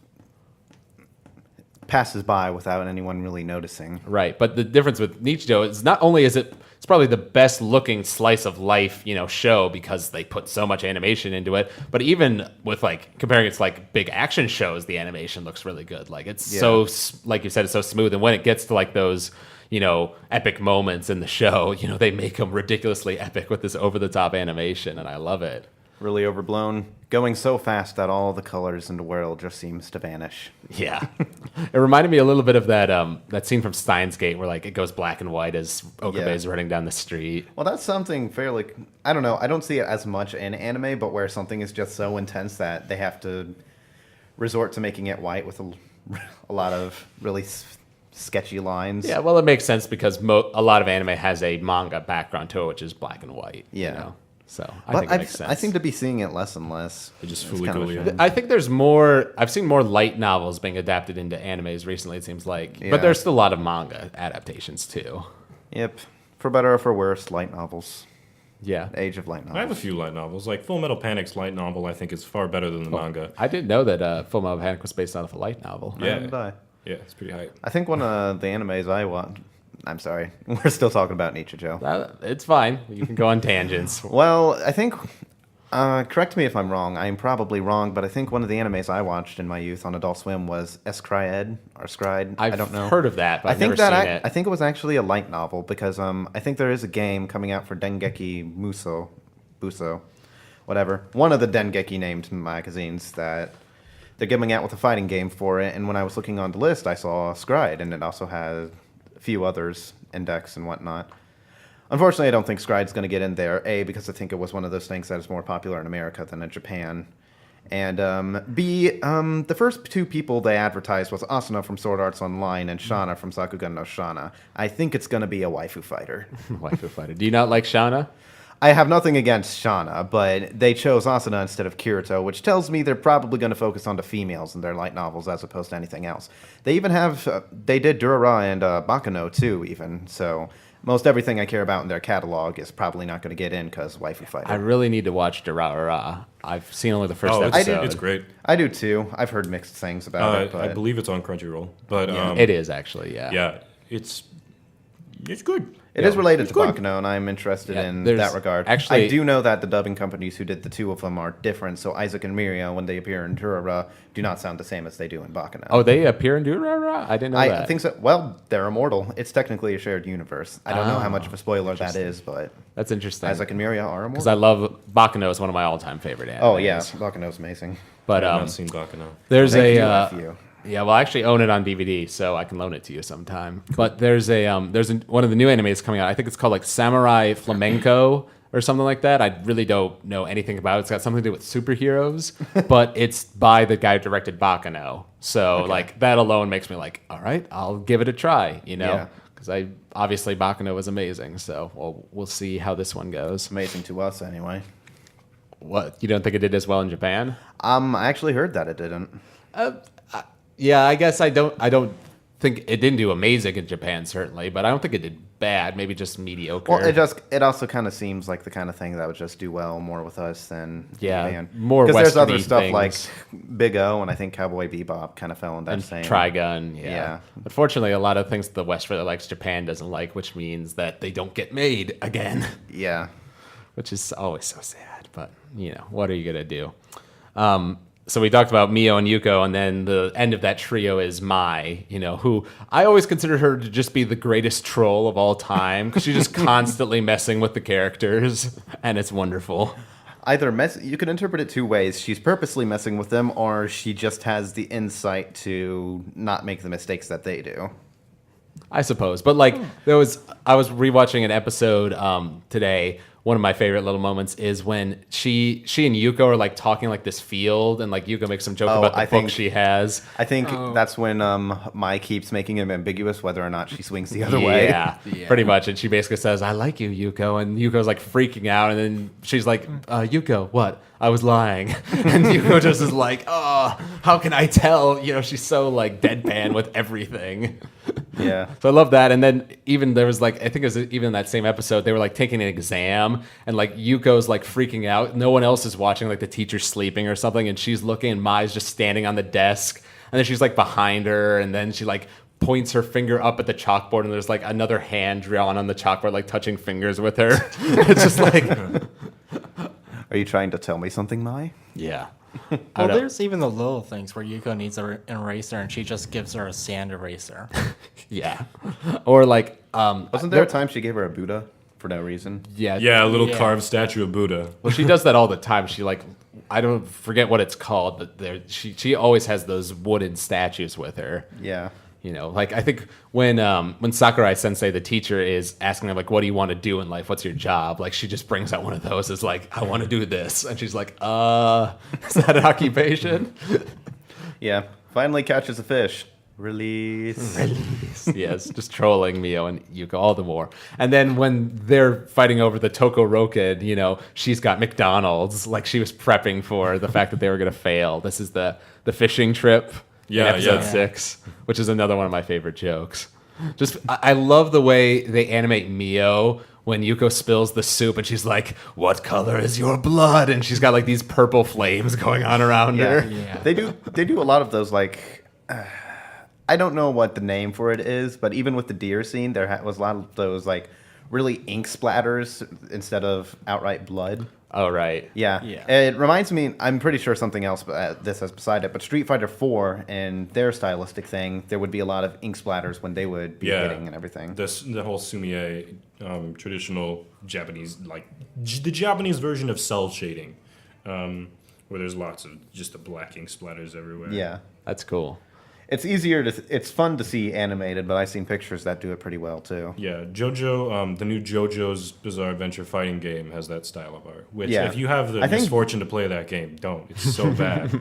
passes by without anyone really noticing. Right. But the difference with Nichijou is not only is it's probably the best looking slice of life, show because they put so much animation into it. But even with like comparing it to like big action shows, the animation looks really good. Like it's so, like you said, it's so smooth. And when it gets to like those, epic moments in the show, they make them ridiculously epic with this over the top animation. And I love it. Really overblown, going so fast that all the colors in the world just seems to vanish. Yeah. It reminded me a little bit of that scene from Steins Gate where like it goes black and white as Okabe is running down the street. Well, that's something fairly, I don't know, I don't see it as much in anime, but where something is just so intense that they have to resort to making it white with a lot of really sketchy lines. Yeah, well, it makes sense because a lot of anime has a manga background to it, which is black and white. Yeah. So But I think it makes sense. I seem to be seeing it less and less. They just It's fooly kind of a cooly. shame. I think there's more. I've seen more light novels being adapted into animes recently. It seems like, Yeah. but there's still a lot of manga adaptations too. Yep. For better or for worse, light novels. Yeah, Age of light I have a novels. few light novels. Like Full Metal Panic's light novel, I think is far better than the manga. I didn't know that Full Metal Panic was based off a light novel. Yeah. And I It's pretty hype. think one of the animes I watched. I'm sorry, we're still talking about Nichijou. It's fine. You can go on tangents. Well, I think. Correct me if I'm wrong. I'm probably wrong, but I think one of the animes I watched in my youth on Adult Swim was Escried or Scried. I don't know. Heard of that, but I've think never that seen it. I think it was actually a light novel because I think there is a game coming out for Dengeki Buso, whatever. One of the Dengeki named magazines that they're giving out with a fighting game for it. And when I was looking on the list, I saw Scried, and it also had a few others, Index and whatnot. Unfortunately, I don't think Scride's going to get in there, A, because I think it was one of those things that is more popular in America than in Japan. And B, the first two people they advertised was Asuna from Sword Arts Online and Shana from Sakugan no Shana. I think it's going to be a waifu fighter. Waifu fighter. Do you not like Shauna? I have nothing against Shauna, but they chose Asuna instead of Kirito, which tells me they're probably going to focus on the females in their light novels as opposed to anything else. They even have, they did Durara and Baccano too, even. So most everything I care about in their catalog is probably not going to get in because waifu fighter. I really need to watch Durara. I've seen only the first Oh, episode. it's great. I do too. I've heard mixed things about it. But I believe it's on Crunchyroll, but It is actually, yeah. yeah, it's good. It is related to good. Baccano, and I'm interested Yeah, in there's that regard. actually- I do know that the dubbing companies who did the two of them are different, so Isaac and Miria, when they appear in Durara, do not sound the same as they do in Baccano. Oh, they appear in Durara? I didn't know that. I think so. Well, they're immortal. It's technically a shared universe. I don't know how much of a spoiler that is, but That's interesting. Isaac and Miria are Because immortal. I love Baccano is one of my all-time favorite animes. Oh, yeah. Baccano's amazing. But I've not seen Baccano. there's Thank a you, F.U. yeah, well, I actually own it on DVD, so I can loan it to you sometime. But there's one of the new animes coming out. I think it's called like Samurai Flamenco or something like that. I really don't know anything about it. It's got something to do with superheroes, but it's by the guy who directed Baccano. So like that alone makes me like, all right, I'll give it a try. You know, Yeah. because obviously Baccano was amazing. So we'll see how this one goes. Amazing to us, anyway. What, you don't think it did as well in Japan? I actually heard that it didn't. Yeah, I guess I don't think it didn't do amazing in Japan, certainly, but I don't think it did bad. Maybe just mediocre. Well, it also kind of seems like the kind of thing that would just do well more with us than Yeah, Japan. more because there's other Western-y stuff things. like Big O and I think Cowboy Bebop kind of fell in that and same. Trigun, yeah. Yeah. Unfortunately, a lot of things the West really likes, Japan doesn't like, which means that they don't get made again, Yeah. which is always so sad. But what are you gonna do? So we talked about Mio and Yuko, and then the end of that trio is Mai, who I always consider her to just be the greatest troll of all time because she's just constantly messing with the characters, and it's wonderful. You can interpret it two ways. She's purposely messing with them, or she just has the insight to not make the mistakes that they do. I suppose. But I was rewatching an episode today. One of my favorite little moments is when she and Yuko are like talking like this field, and like Yuko makes some joke about the book she has. I think that's when Mai keeps making it ambiguous whether or not she swings the other way. Yeah, pretty much. And she basically says, "I like you, Yuko," and Yuko's like freaking out, and then she's like, "Yuko, what? I was lying." And Yuko just is like, "Oh, how can I tell?" She's so like deadpan with everything. Yeah. So I love that. And then even there was I think it was even in that same episode, they were like taking an exam, and like Yuko's like freaking out. No one else is watching, like the teacher's sleeping or something, and she's looking, and Mai's just standing on the desk, and then she's like behind her, and then she like points her finger up at the chalkboard, and there's like another hand drawn on the chalkboard, like touching fingers with her. It's just like, Are you trying to tell me something, Mai? yeah. Well, there's even the little things where Yuko needs an eraser and she just gives her a sand eraser. Yeah. Or like, Wasn't there a time she gave her a Buddha for no reason? yeah. Yeah, a little Yeah. carved statue of Buddha. Well, she does that all the time. She I don't forget what it's called, but she always has those wooden statues with her. Yeah. I think when Sakurai Sensei, the teacher, is asking her like, "What do you want to do in life? What's your job?" Like, she just brings out one of those. Is like, "I want to do this," and she's like, "Is that an occupation?" Yeah. Finally catches a fish. Release. Yes, just trolling Mio and Yuko all the more. And then when they're fighting over the Tokoroken, she's got McDonald's, like she was prepping for the fact that they were going to fail. This is the fishing trip in Yeah, episode yeah. 6, which is another one of my favorite jokes. I love the way they animate Mio when Yuko spills the soup and she's like, "What color is your blood?" And she's got like these purple flames going on around Yeah. her. Yeah. They do a lot of those I don't know what the name for it is, but even with the deer scene, there was a lot of those like really ink splatters instead of outright blood. Oh, right. Yeah. Yeah. It reminds me, I'm pretty sure something else, this is beside it, but Street Fighter 4 and their stylistic thing, there would be a lot of ink splatters when they would be hitting and everything. The whole sumie, traditional Japanese, like the Japanese version of cell shading, where there's lots of just the black ink splatters everywhere. Yeah. That's cool. It's fun to see animated, but I've seen pictures that do it pretty well too. Yeah, JoJo, the new JoJo's Bizarre Adventure fighting game has that style of art. Which, Yeah. if you have the I think- misfortune to play that game, don't. It's so bad.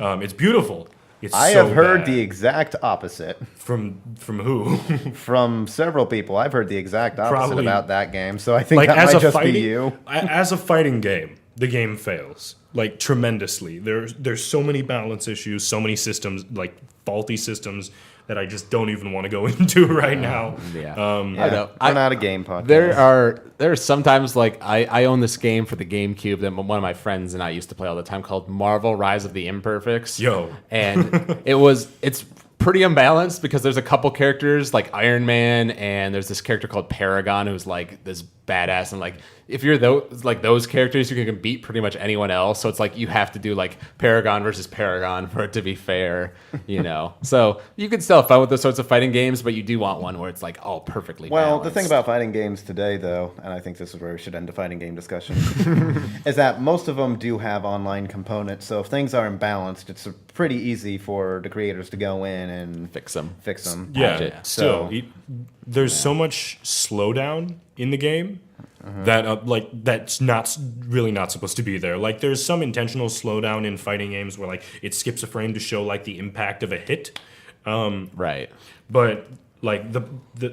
It's beautiful. It's I so have heard bad. the exact opposite from who? from several people. I've heard the exact opposite Probably. about that game. So I think Like that as might a just fighting be you. as a fighting game, the game fails like tremendously. There's so many balance issues, so many systems, like faulty systems that I just don't even want to go into right now. Yeah. Yeah, I know. we're not a game podcast. There are sometimes like I own this game for the GameCube that one of my friends and I used to play all the time called Marvel: Rise of the Imperfects. Yo. And it's pretty unbalanced because there's a couple characters like Iron Man and there's this character called Paragon who's like this badass, and like if you're those characters you can beat pretty much anyone else, so it's like you have to do like Paragon versus Paragon for it to be fair, you know. So you can still have fun with those sorts of fighting games, but you do want one where it's like all perfectly Well, balanced. the thing about fighting games today, though, and I think this is where we should end the fighting game discussion, is that most of them do have online components. So if things are imbalanced, it's pretty easy for the creators to go in and fix them. Yeah, it. still, So- there's so much slowdown in the game that like that's really not supposed to be there. Like there's some intentional slowdown in fighting games where like it skips a frame to show like the impact of a hit, Right. but like the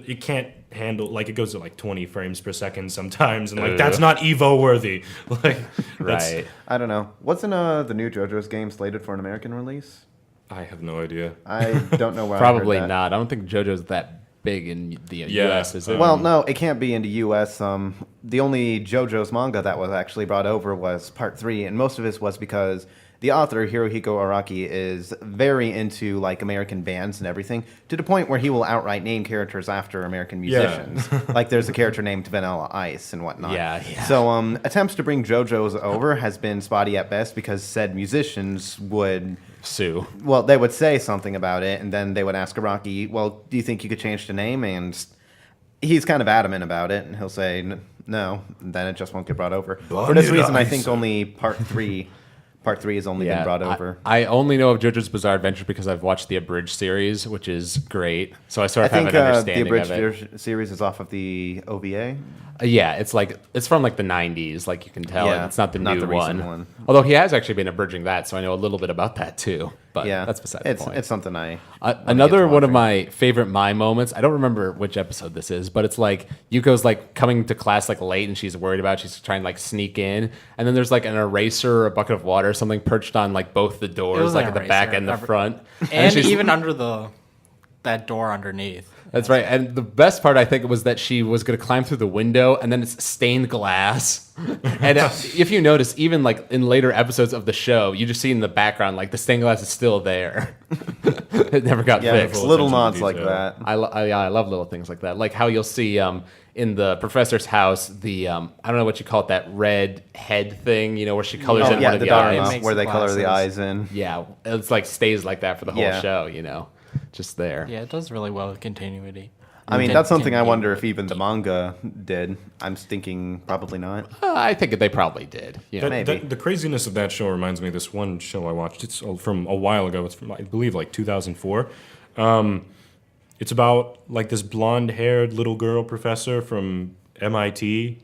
it can't handle, like it goes to like 20 frames per second sometimes, and like that's not Evo worthy. Like that's, Right. I don't know. Wasn't the new JoJo's game slated for an American release? I have no idea. I don't know where Probably I heard that. not. I don't think JoJo's that big in the Yeah. US, is it? Well, no, it can't be in the U.S. The only JoJo's manga that was actually brought over was Part 3, and most of this was because the author, Hirohiko Araki, is very into like American bands and everything, to the point where he will outright name characters after American musicians. Like there's a character named Vanilla Ice and whatnot. Yeah. So attempts to bring JoJo's over has been spotty at best because said musicians would... Sue. Well, they would say something about it, and then they would ask Araki, well, do you think you could change the name? And he's kind of adamant about it, and he'll say no, and then it just won't get brought over. For this reason, I think only Part 3 has only been brought over. I only know of JoJo's Bizarre Adventure because I've watched the abridged series, which is great. So I sort I of have think an the understanding abridged of it. series is off of the OVA. Yeah, it's from like the 90s, like you can tell. Yeah, It's not the not new the recent one. one. Although he has actually been abridging that, so I know a little bit about that too. But Yeah, that's beside the point. It's something I Another one of watching. my favorite Mai moments. I don't remember which episode this is, but it's like Yuko's like coming to class like late and she's worried about it. She's trying to like sneak in, and then there's like an eraser or a bucket of water or something perched on like both the doors, was like an at the back eraser. and the front. And she's- even under that door underneath. that's right. And the best part, I think, was that she was going to climb through the window, and then it's stained glass. And if you notice, even like in later episodes of the show, you just see in the background, like the stained glass is still there. It never got Yeah, fixed. it's little attention to nods like detail. that. I love little things like that. Like how you'll see in the professor's house, the I don't know what you call it, that red head thing, you know, where she colors Oh in yeah, one of the the Dharma, eyes. Makes where the they color the glasses. eyes in. Yeah, it's like stays like that for the whole Yeah. show, you know, just there. Yeah, it does really well with continuity. I mean, Can- that's something I can- wonder if even the manga did. I'm thinking probably not. I think they probably did. You know? Maybe. The craziness of that show reminds me of this one show I watched. It's from a while ago. It's from, I believe, like 2004. It's about like this blonde-haired little girl professor from MIT.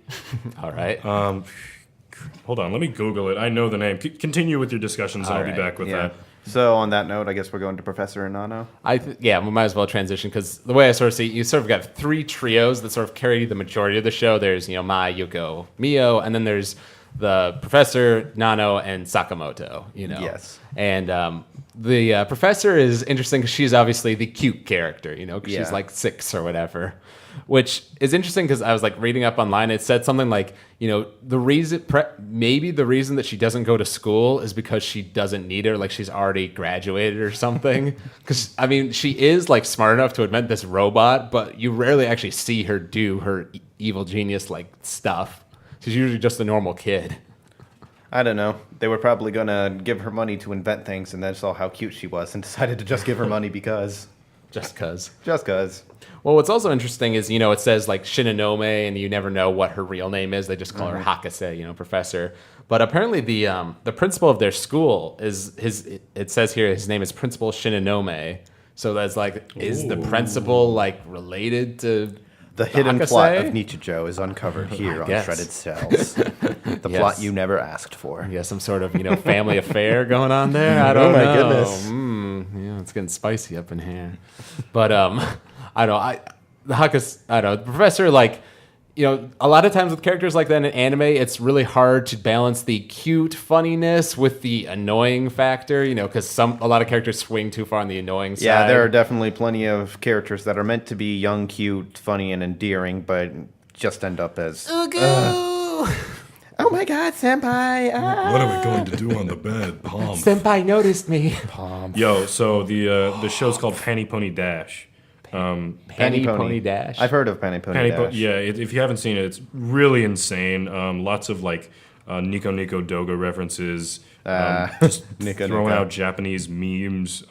All right. Hold on, let me Google it. I know the name. Continue with your discussions, and I'll All be right, back with Yeah. that. So on that note, I guess we're going to Professor and Nano. Yeah, we might as well transition because the way I sort of see, you sort of got three trios that sort of carry the majority of the show. There's Mai, Yuko, Mio, and then there's the Professor, Nano, and Sakamoto. You know. Yes. And the Professor is interesting because she's obviously the cute character. You know, 'cause she's Yeah. like 6 or whatever. Which is interesting because I was like reading up online. It said something like, the reason, maybe the reason that she doesn't go to school is because she doesn't need it, like she's already graduated or something. Because I mean, she is like smart enough to invent this robot, but you rarely actually see her do her evil genius like stuff. She's usually just a normal kid. I don't know. They were probably going to give her money to invent things and then saw how cute she was and decided to just give her money because. Just because. Just because. Well, what's also interesting is, it says like Shinonome, and you never know what her real name is. They just call her Hakase, professor. But apparently the principal of their school it says here his name is Principal Shinonome. So that's like, is the principal like related to The hidden Hakase? plot of Nichijou is uncovered here on guess. Shredded Cells. The Yes. plot you never asked for. Yeah, some sort of family affair going on there. I don't know. my goodness. Yeah, it's getting spicy up in here. But I don't know. The professor, like, a lot of times with characters like that in anime, it's really hard to balance the cute funniness with the annoying factor. Because a lot of characters swing too far on the annoying side. Yeah, there are definitely plenty of characters that are meant to be young, cute, funny, and endearing, but just end up as oh my god, senpai! What are we going to do on the bed, Pomp? Senpai noticed me. Yo, so the show's called Panty Pony Dash. Penny Pony Dash. I've heard of Penny Pony Dash. If you haven't seen it, it's really insane. Lots of like Nico Nico Doga references. Just Nico throwing Nico. out Japanese memes.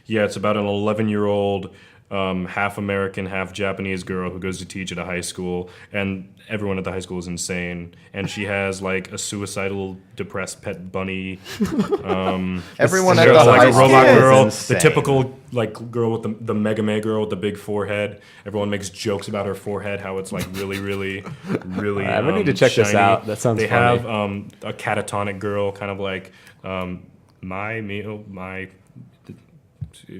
It's about an 11-year-old half American, half Japanese girl who goes to teach at a high school, and everyone at the high school is insane. And she has like a suicidal, depressed pet bunny. Everyone at There's the like high a school robot is girl, insane. the typical like girl with the Mega Man girl with the big forehead. Everyone makes jokes about her forehead, how it's like really, really, really. I would need to check this shiny. out. That sounds They funny. have a catatonic girl, kind of like my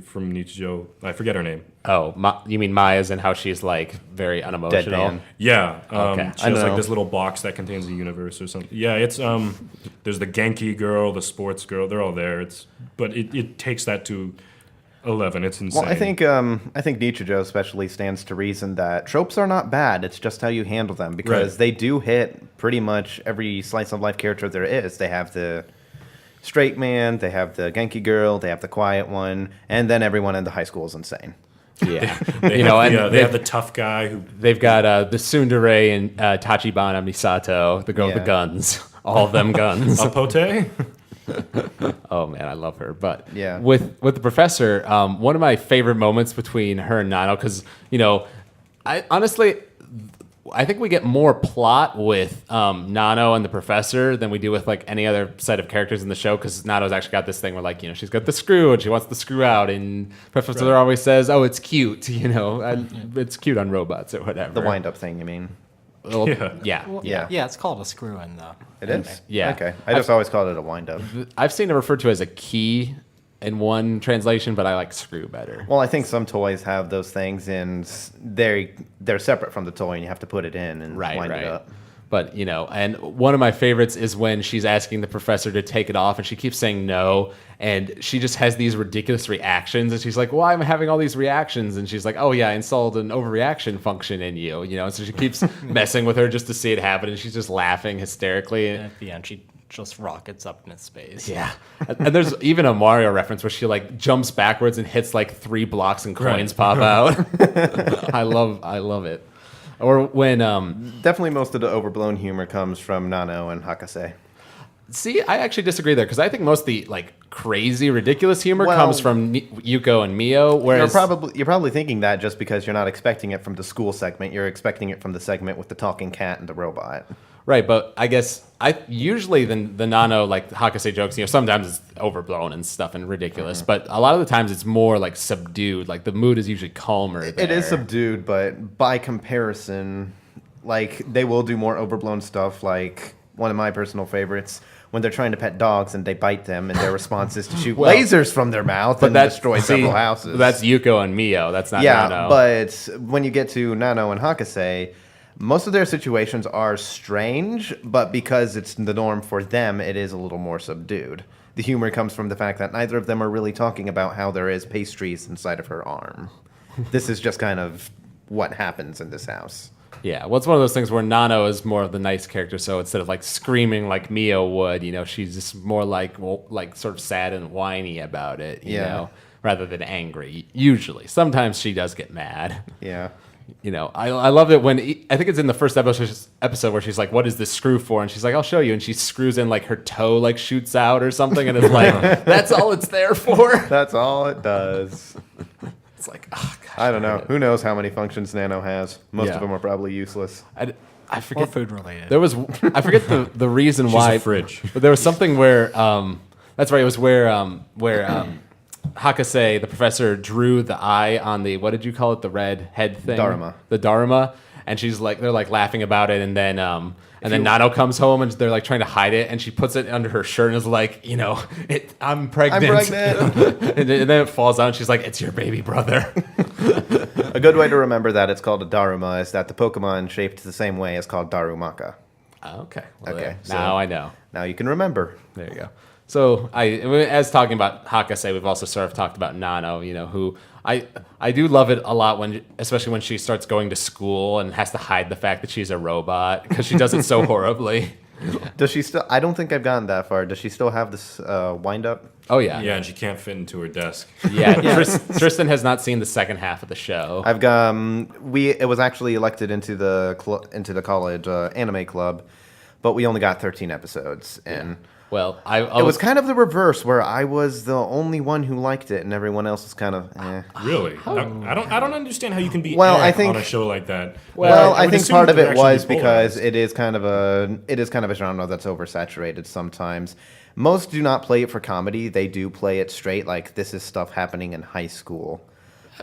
from Nichijou. I forget her name. Oh, you mean Maya's and how she's like very unemotional? Deadpan. Yeah, Okay. she I has know. like this little box that contains a universe or something. Yeah, it's there's the Genki girl, the sports girl. They're all there. But it takes that to 11. It's insane. Well, I think Nichijou especially stands to reason that tropes are not bad. It's just how you handle them, because Right. they do hit pretty much every slice of life character there is. They have the straight man, they have the Genki girl, they have the quiet one, and then everyone in the high school is insane. Yeah. they have the tough guy who. They've got the tsundere and Tachibana Misato, the girl with Yeah. the guns. All of them guns. Apote? Oh man, I love her. But Yeah. with the professor, one of my favorite moments between her and Nano, because I think we get more plot with Nano and the professor than we do with like any other set of characters in the show, because Nano's actually got this thing where like she's got the screw and she wants the screw out, and Professor always says, "Oh, it's cute," it's cute on robots or whatever. The wind-up thing, you mean? Well, Yeah. yeah. Yeah. Yeah, it's called a screw in though. It is? Yeah. Okay. I just always called it a wind-up. I've seen it referred to as a key in one translation, but I like screw better. Well, I think some toys have those things, and they're separate from the toy, and you have to put it in and wind it up. But and one of my favorites is when she's asking the professor to take it off, and she keeps saying no, and she just has these ridiculous reactions, and she's like, "Why am I having all these reactions?" And she's like, "Oh yeah, I installed an overreaction function in you," And so she keeps messing with her just to see it happen, and she's just laughing hysterically. And at the end, she just rockets up into space. Yeah, and there's even a Mario reference where she like jumps backwards and hits like 3 blocks and coins pop out. I love it. Or when Definitely most of the overblown humor comes from Nano and Hakase. see, I actually disagree there, because I think most of the like crazy ridiculous humor Well, comes from Yuko and Mio, whereas You're probably thinking that just because you're not expecting it from the school segment. You're expecting it from the segment with the talking cat and the robot. right, but I guess usually the Nano like Hakase jokes, sometimes it's overblown and stuff and ridiculous, but a lot of the times it's more like subdued. Like the mood is usually calmer. It is there. subdued, but by comparison, like they will do more overblown stuff. Like one of my personal favorites, when they're trying to pet dogs and they bite them, and their response is to shoot lasers from their mouth and destroy several houses. That's Yuko and Mio. That's not yeah, Nano. but when you get to Nano and Hakase, most of their situations are strange, but because it's the norm for them, it is a little more subdued. The humor comes from the fact that neither of them are really talking about how there is pastries inside of her arm. This is just kind of what happens in this house. Yeah, well, it's one of those things where Nano is more of the nice character, so instead of like screaming like Mio would, she's just more like sort of sad and whiny about it, you know, rather than angry. Usually, sometimes she does get mad. Yeah. I love it when I think it's in the first episode where she's like, "What is this screw for?" And she's like, "I'll show you." And she screws in like her toe like shoots out or something, and it's like that's all it's there for. That's all it does. It's like, oh gosh, I don't know. Who knows how many functions Nano has? Most Yeah. of them are probably useless. I Or forget. food related. There was I forget the reason She's why. a fridge. But there was something where that's right. It was where Hakase, the professor, drew the eye on the, what did you call it, the red head thing? Dharma. The Dharma. And she's like, they're like laughing about it, and then And then Nano comes home and they're like trying to hide it, and she puts it under her shirt and is like, I'm pregnant. I'm pregnant. And then it falls out and she's like, it's your baby brother. A good way to remember that it's called a Daruma is that the Pokemon shaped the same way is called Darumaka. Okay. Well, Okay, there. Now I know. Now you can remember. There you go. So as talking about Hakase, we've also sort of talked about Nano, who I do love it a lot especially when she starts going to school and has to hide the fact that she's a robot because she does it so horribly. Does she still? I don't think I've gotten that far. Does she still have this wind up? Oh yeah. Yeah, and she can't fit into her desk. Yeah. Tristan has not seen the second half of the show. I've got it was actually elected into the college anime club, but we only got 13 episodes and. Yeah. Well, it was kind of the reverse, where I was the only one who liked it, and everyone else was kind of. Eh. Really? I don't understand how you can be I think, on a show like that. Well, I would think assume part of that it they're was actually because polarized. it is kind of a genre that's oversaturated sometimes. Most do not play it for comedy; they do play it straight, like this is stuff happening in high school.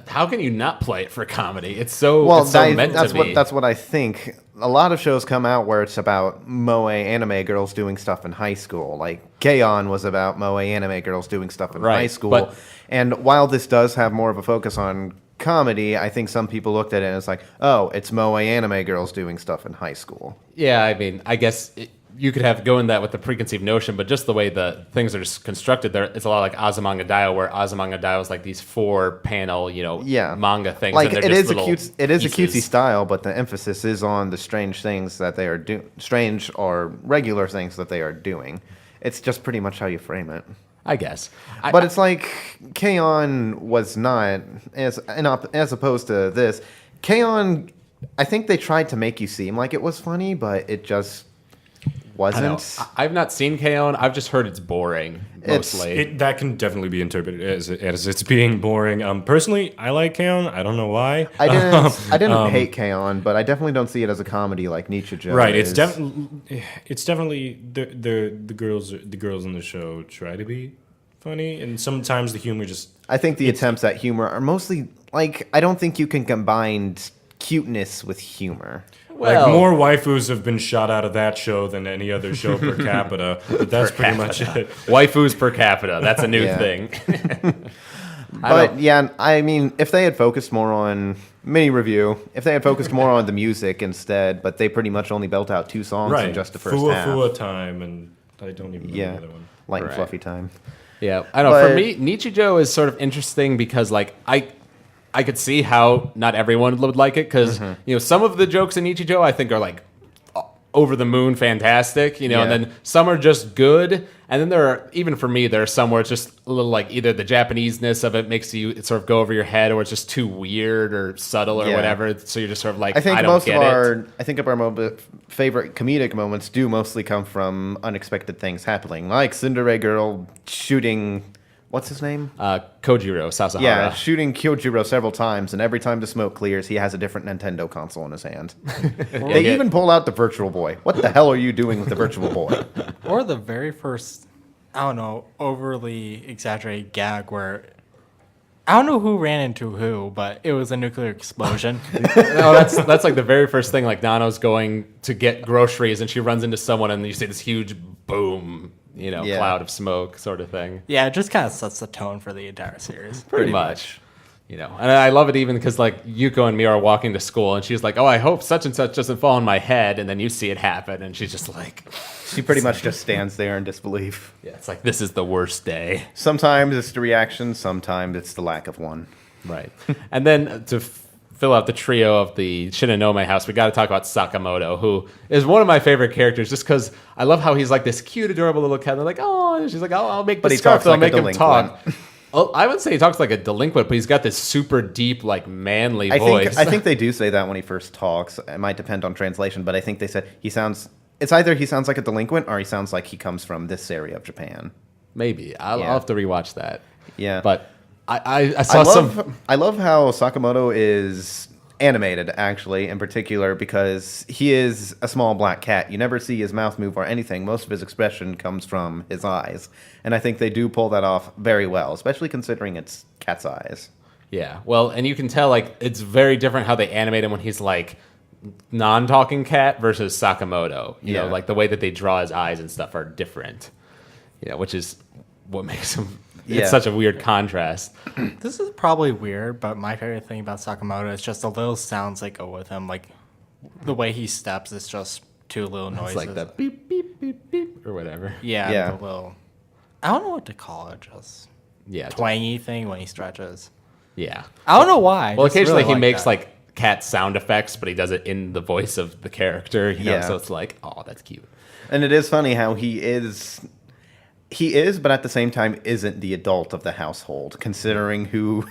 How can you not play it for comedy? It's so meant to be. That's what I think. A lot of shows come out where it's about moe anime girls doing stuff in high school. Like K-On! Was about moe anime girls doing stuff in high school. And while this does have more of a focus on comedy, I think some people looked at it and it's like, oh, it's moe anime girls doing stuff in high school. Yeah, I mean, I guess you could go in that with the preconceived notion, but just the way the things are constructed, it's a lot like Azumanga Daioh, where Azumanga Daioh is like these 4-panel, manga things. Like and it is a pieces. cutesy style, but the emphasis is on the strange things that they are doing, strange or regular things that they are doing. It's just pretty much how you frame it. I guess. But it's like K-On! Was not as opposed to this. K-On!, I think they tried to make you seem like it was funny, but it just wasn't. I've not seen K-On! I've just heard it's boring mostly. That can definitely be interpreted as it's being boring. Personally, I like K-On! I don't know why. I didn't hate K-On!, but I definitely don't see it as a comedy like Nichijou. Right. Is. It's definitely the girls in the show try to be funny, and sometimes the humor just. I think the attempts at humor are mostly like I don't think you can combine cuteness with humor. Well, more waifus have been shot out of that show than any other show per capita, but that's pretty much it. Waifus per capita. That's a new thing. But yeah, I mean, if they had focused more on if they had focused more on the music instead, but they pretty much only built out 2 songs in just the first half. Fua Time, and I don't even know the other one. Light and Fluffy Time. Yeah, I don't know. For me, Nichijou is sort of interesting because, like, I could see how not everyone would like it because some of the jokes in Nichijou I think are like over the moon fantastic, and then some are just good, and then even for me there are some where it's just a little like either the Japanese-ness of it makes you sort of go over your head, or it's just too weird or subtle or whatever, so you're just sort of like, I don't get it. I think our favorite comedic moments do mostly come from unexpected things happening, like Cinderella Girl shooting. What's his name? Kojiro Sasahara. Yeah, shooting Kyojiro several times, and every time the smoke clears, he has a different Nintendo console in his hand. They even pull out the Virtual Boy. What the hell are you doing with the Virtual Boy? Or the very first, I don't know, overly exaggerated gag where I don't know who ran into who, but it was a nuclear explosion. No, that's like the very first thing. Like Nano's going to get groceries, and she runs into someone, and you see this huge boom. Cloud of smoke sort of thing. Yeah, it just kind of sets the tone for the entire series. Pretty much. And I love it even because, like, Yuko and me are walking to school, and she's like, oh, I hope such and such doesn't fall on my head, and then you see it happen, and she's just like... She pretty much just stands there in disbelief. Yeah, it's like, this is the worst day. Sometimes it's the reaction, sometimes it's the lack of one. Right. And then to fill out the trio of the Shinonome house, we got to talk about Sakamoto, who is one of my favorite characters just because I love how he's like this cute, adorable little cat. They're like, oh, and she's like, oh, I'll make the scarf, I'll make him talk. Well, I wouldn't say he talks like a delinquent, but he's got this super deep, like, manly voice. I think they do say that when he first talks. It might depend on translation, but I think they said it's either he sounds like a delinquent or he sounds like he comes from this area of Japan. Maybe. I'll have to rewatch that. Yeah. But I saw some... I love how Sakamoto is animated, actually, in particular, because he is a small black cat. You never see his mouth move or anything. Most of his expression comes from his eyes. And I think they do pull that off very well, especially considering it's cat's eyes. Yeah. Well, and you can tell, like, it's very different how they animate him when he's, like non-talking cat versus Sakamoto. You know, Yeah. like the way that they draw his eyes and stuff are different. You know, which is what makes him. Yeah. It's such a weird contrast. This is probably weird, but my favorite thing about Sakamoto is just the little sounds that go with him. Like the way he steps is just two little noises. It's like the beep beep beep beep or whatever. Yeah, Yeah. the little. I don't know what to call it. Just Yeah, twangy thing when he stretches. yeah. I don't know why. I Well, just occasionally really he makes that. like cat sound effects, but he does it in the voice of the character. You know, Yeah. so it's like, oh, that's cute. And it is funny how he is, but at the same time isn't the adult of the household, considering who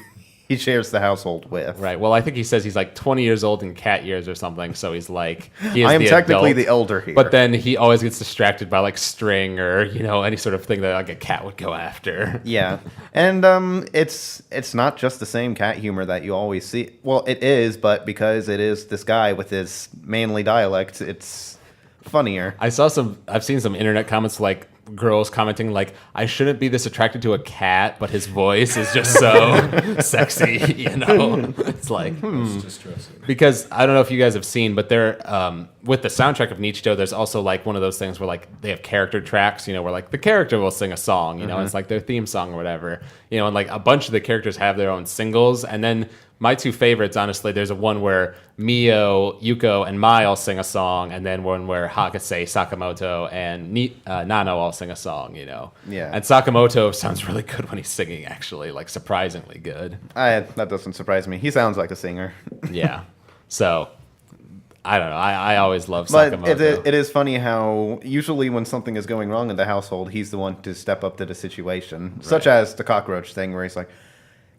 he shares the household with. Right. Well, I think he says he's like 20 years old in cat years or something. So he's like, he is I am the technically adult, the elder here. but then he always gets distracted by like string or, you know, any sort of thing that like a cat would go after. Yeah, and it's not just the same cat humor that you always see. Well, it is, but because it is this guy with his manly dialect, it's funnier. I've seen some internet comments like girls commenting like, I shouldn't be this attracted to a cat, but his voice is just so sexy, you know? It's like, It's distressing. because I don't know if you guys have seen, but they're with the soundtrack of Nichijou, there's also like one of those things where like they have character tracks, you know, where like the character will sing a song, you know, and it's like their theme song or whatever, you know, and like a bunch of the characters have their own singles, and then my two favorites, honestly, there's a one where Mio, Yuko, and Mai all sing a song, and then one where Hakase, Sakamoto, and Nano all sing a song, you know. Yeah. And Sakamoto sounds really good when he's singing, actually, like surprisingly good. That doesn't surprise me. He sounds like a singer. Yeah. So, I don't know. I always love But Sakamoto. it is funny how usually when something is going wrong in the household, he's the one to step up to the situation. Such as the cockroach thing, where he's like,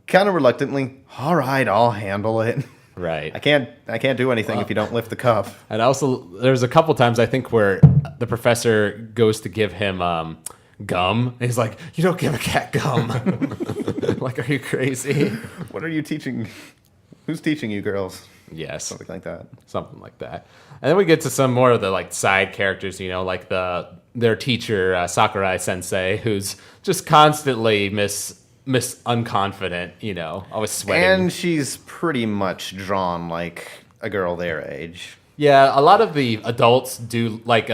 kind of reluctantly, "All right, I'll handle it. Right. I can't do anything if you don't lift the cup." And also, there's a couple times I think where the professor goes to give him gum. And he's like, "You don't give a cat gum." Like, are you crazy? What are you teaching? Who's teaching you, girls? Yes, Something like that. something like that. And then we get to some more of the like side characters, you know, like their teacher Sakurai Sensei, who's just constantly unconfident, you know, always sweating. And she's pretty much drawn like a girl their age. Yeah, a lot of the adults do like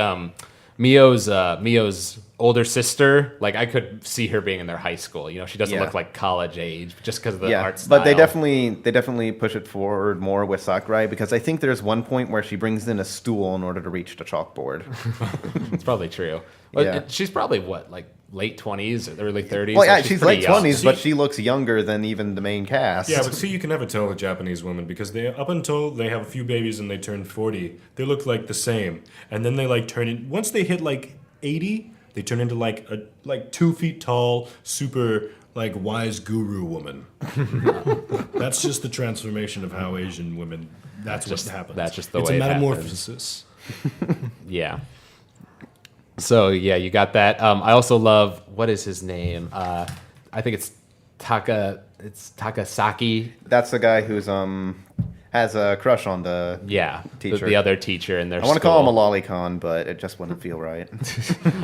Mio's older sister. Like I could see her being in their high school. You know, she doesn't Yeah. look like college age just because of the art style. But they definitely push it forward more with Sakurai, because I think there's one point where she brings in a stool in order to reach the chalkboard. It's probably true. But Yeah. she's probably what, like late 20s, early 30s. Well, so yeah, she's pretty late young. 20s, but she looks younger than even the main cast. Yeah, but see, you can never tell with Japanese women because they, up until they have a few babies and they turn 40, they look like the same, and then they like turn in. Once they hit like 80, they turn into like a 2 feet tall, super like wise guru woman. That's just the transformation of how Asian women. That's what happens. that's just the it's way a it happens. metamorphosis. Yeah. So yeah, you got that. I also love, what is his name? I think it's Takasaki. That's the guy who's has a crush on the Yeah, teacher. the other teacher in their I want to call him a school. lolicon, but it just wouldn't feel right.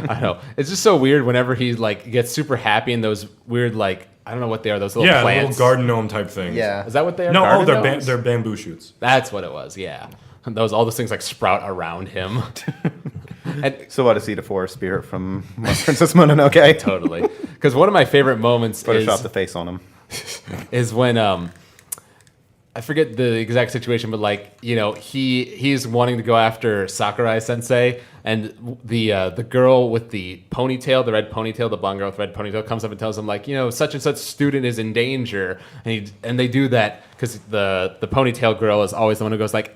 I know. It's just so weird whenever he like gets super happy in those weird like, I don't know what they are, those little Yeah, plants. little garden gnome type things. Yeah. Is that what they are? No, Garden gnomes? they're bamboo shoots. That's what it was. Yeah, all those things like sprout around him. And So what, is he the forest spirit from Princess Mononoke? totally, because one of my favorite moments Photoshop the face on him. is when I forget the exact situation, but like, you know, he's wanting to go after Sakurai Sensei, and the girl with the ponytail, the red ponytail, the blonde girl with the red ponytail comes up and tells him like, you know, such and such student is in danger, and they do that because the ponytail girl is always the one who goes like,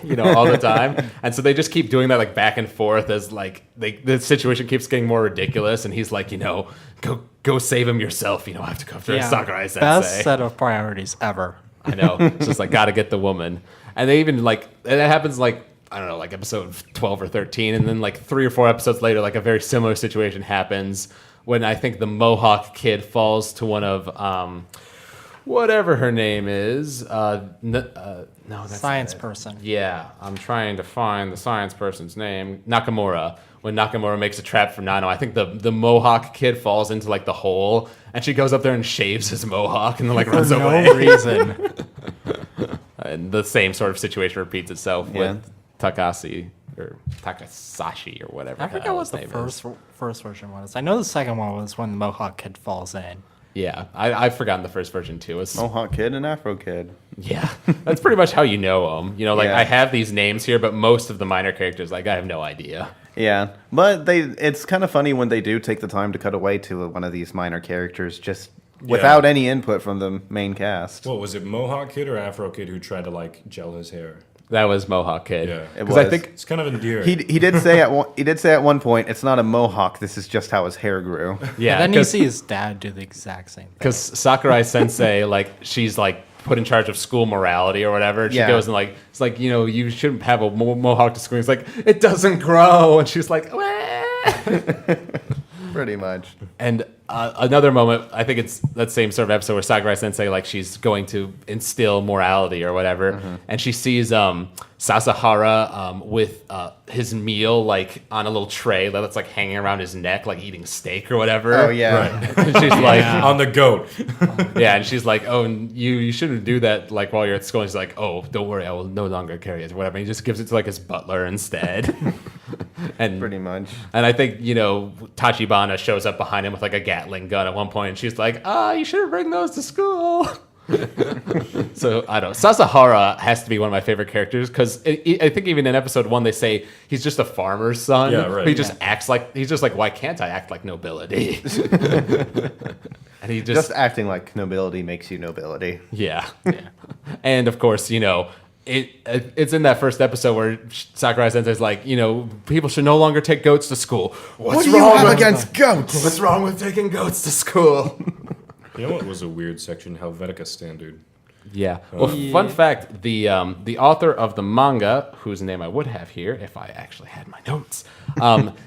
you know, all the time, and so they just keep doing that like back and forth as like the situation keeps getting more ridiculous, and he's like, you know, go save him yourself, you know, I have to go after Sakurai Sensei. Best set of priorities ever. I know. It's just like, gotta get the woman. And they even like, and that happens like, I don't know, like episode 12 or 13. And then like 3 or 4 episodes later, like a very similar situation happens when I think the Mohawk kid falls to one of, whatever her name is. No, that's Science not it. person. Yeah, I'm trying to find the science person's name. Nakamura. When Nakamura makes a trap for Nano, I think the Mohawk kid falls into like the hole, and she goes up there and shaves his Mohawk, and then like runs For away. no reason. and the same sort of situation repeats itself Yeah. with Takashi or Takasashi or whatever. I the forget hell what his the name first version was. I know the second one was when the Mohawk Kid falls in. Yeah, I've forgotten the first version too. It's, Mohawk Kid and Afro Kid. yeah, that's pretty much how you know them. You know, like Yeah. I have these names here, but most of the minor characters, like I have no idea. Yeah, but it's kind of funny when they do take the time to cut away to one of these minor characters just without any input from the main cast. What was it, Mohawk Kid or Afro Kid who tried to like gel his hair? That was Mohawk Kid. Yeah. It Because I was. think It's kind of endearing. He did say at one point, it's not a mohawk. This is just how his hair grew. yeah, And then you 'cause- see his dad do the exact same thing. Because Sakurai Sensei, like, she's like put in charge of school morality or whatever. And she Yeah. goes and like, it's like, you know, you shouldn't have a mohawk to school. He's like, it doesn't grow, and she's like, wah. Pretty much. And another moment, I think it's that same sort of episode where Sakurai Sensei, like, she's going to instill morality or whatever, and she sees Sasahara with his meal like on a little tray that's like hanging around his neck, like eating steak or whatever. Oh yeah. And she's like, On the goat. yeah, and she's like, oh, and you shouldn't do that like while you're at school. And she's like, oh, don't worry, I will no longer carry it or whatever. And he just gives it to like his butler instead. And Pretty much. and I think, you know, Tachibana shows up behind him with like a Gatling gun at one point, and she's like, you shouldn't bring those to school. So I don't know. Sasahara has to be one of my favorite characters because I think even in episode 1 they say he's just a farmer's son. Yeah, right. He just acts like he's just like, why can't I act like nobility? And he Just acting like nobility makes you nobility. yeah. And of course, you know, it's in that first episode where Sakurai Sensei's like, you know, people should no longer take goats to school. What do you have against goats? What's wrong with taking goats to school? You know what was a weird section? Helvetica Standard. Yeah. Well, fun fact: the author of the manga, whose name I would have here if I actually had my notes,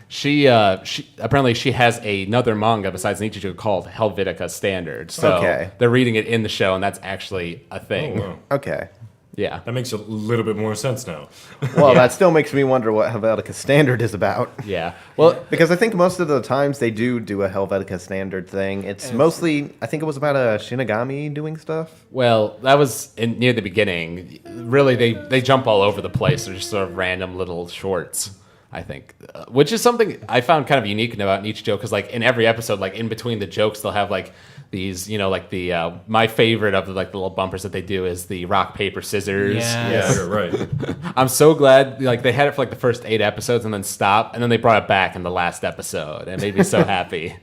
she apparently she has another manga besides Nichijou called Helvetica Standard. So Okay. they're reading it in the show, and that's actually a thing. Oh, wow. Okay. Yeah. That makes a little bit more sense now. Well, that still makes me wonder what Helvetica Standard is about. Yeah. Well, Because I think most of the times they do a Helvetica Standard thing. It's mostly, I think it was about a Shinigami doing stuff. Well, that was near the beginning. Really, they jump all over the place. They're just sort of random little shorts, I think, which is something I found kind of unique about Nichijou because, like, in every episode, like in between the jokes, they'll have like these, you know, like the my favorite of the like the little bumpers that they do is the rock paper scissors. Yeah. Yeah, you're right. I'm so glad like they had it for like the first 8 episodes and then stopped, and then they brought it back in the last episode, and it made me so happy.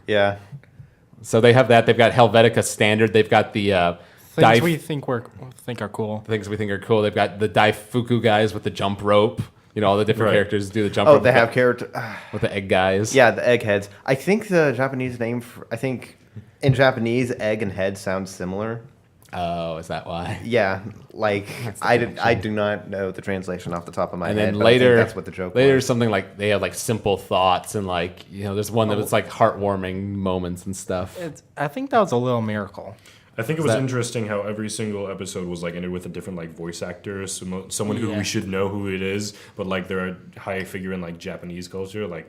Yeah. So they have that. They've got Helvetica Standard. They've got the Things we think are cool. things we think are cool. They've got the Daifuku guys with the jump rope. You know, all the different Right. characters do the jump Oh, rope. they have character. with the egg guys. Yeah, the eggheads. I think the Japanese name, I think in Japanese, egg and head sounds similar. Oh, is that why? Yeah, like I do not know the translation off the top of my And head. then but I think later, that's what the joke later was. something like they have like simple thoughts and like, you know, there's one that was like heartwarming moments and stuff. I think that was a little miracle. I think it was that- interesting how every single episode was like ended with a different like voice actor, someone who Yeah. we should know who it is, but like they're a high figure in like Japanese culture. Like,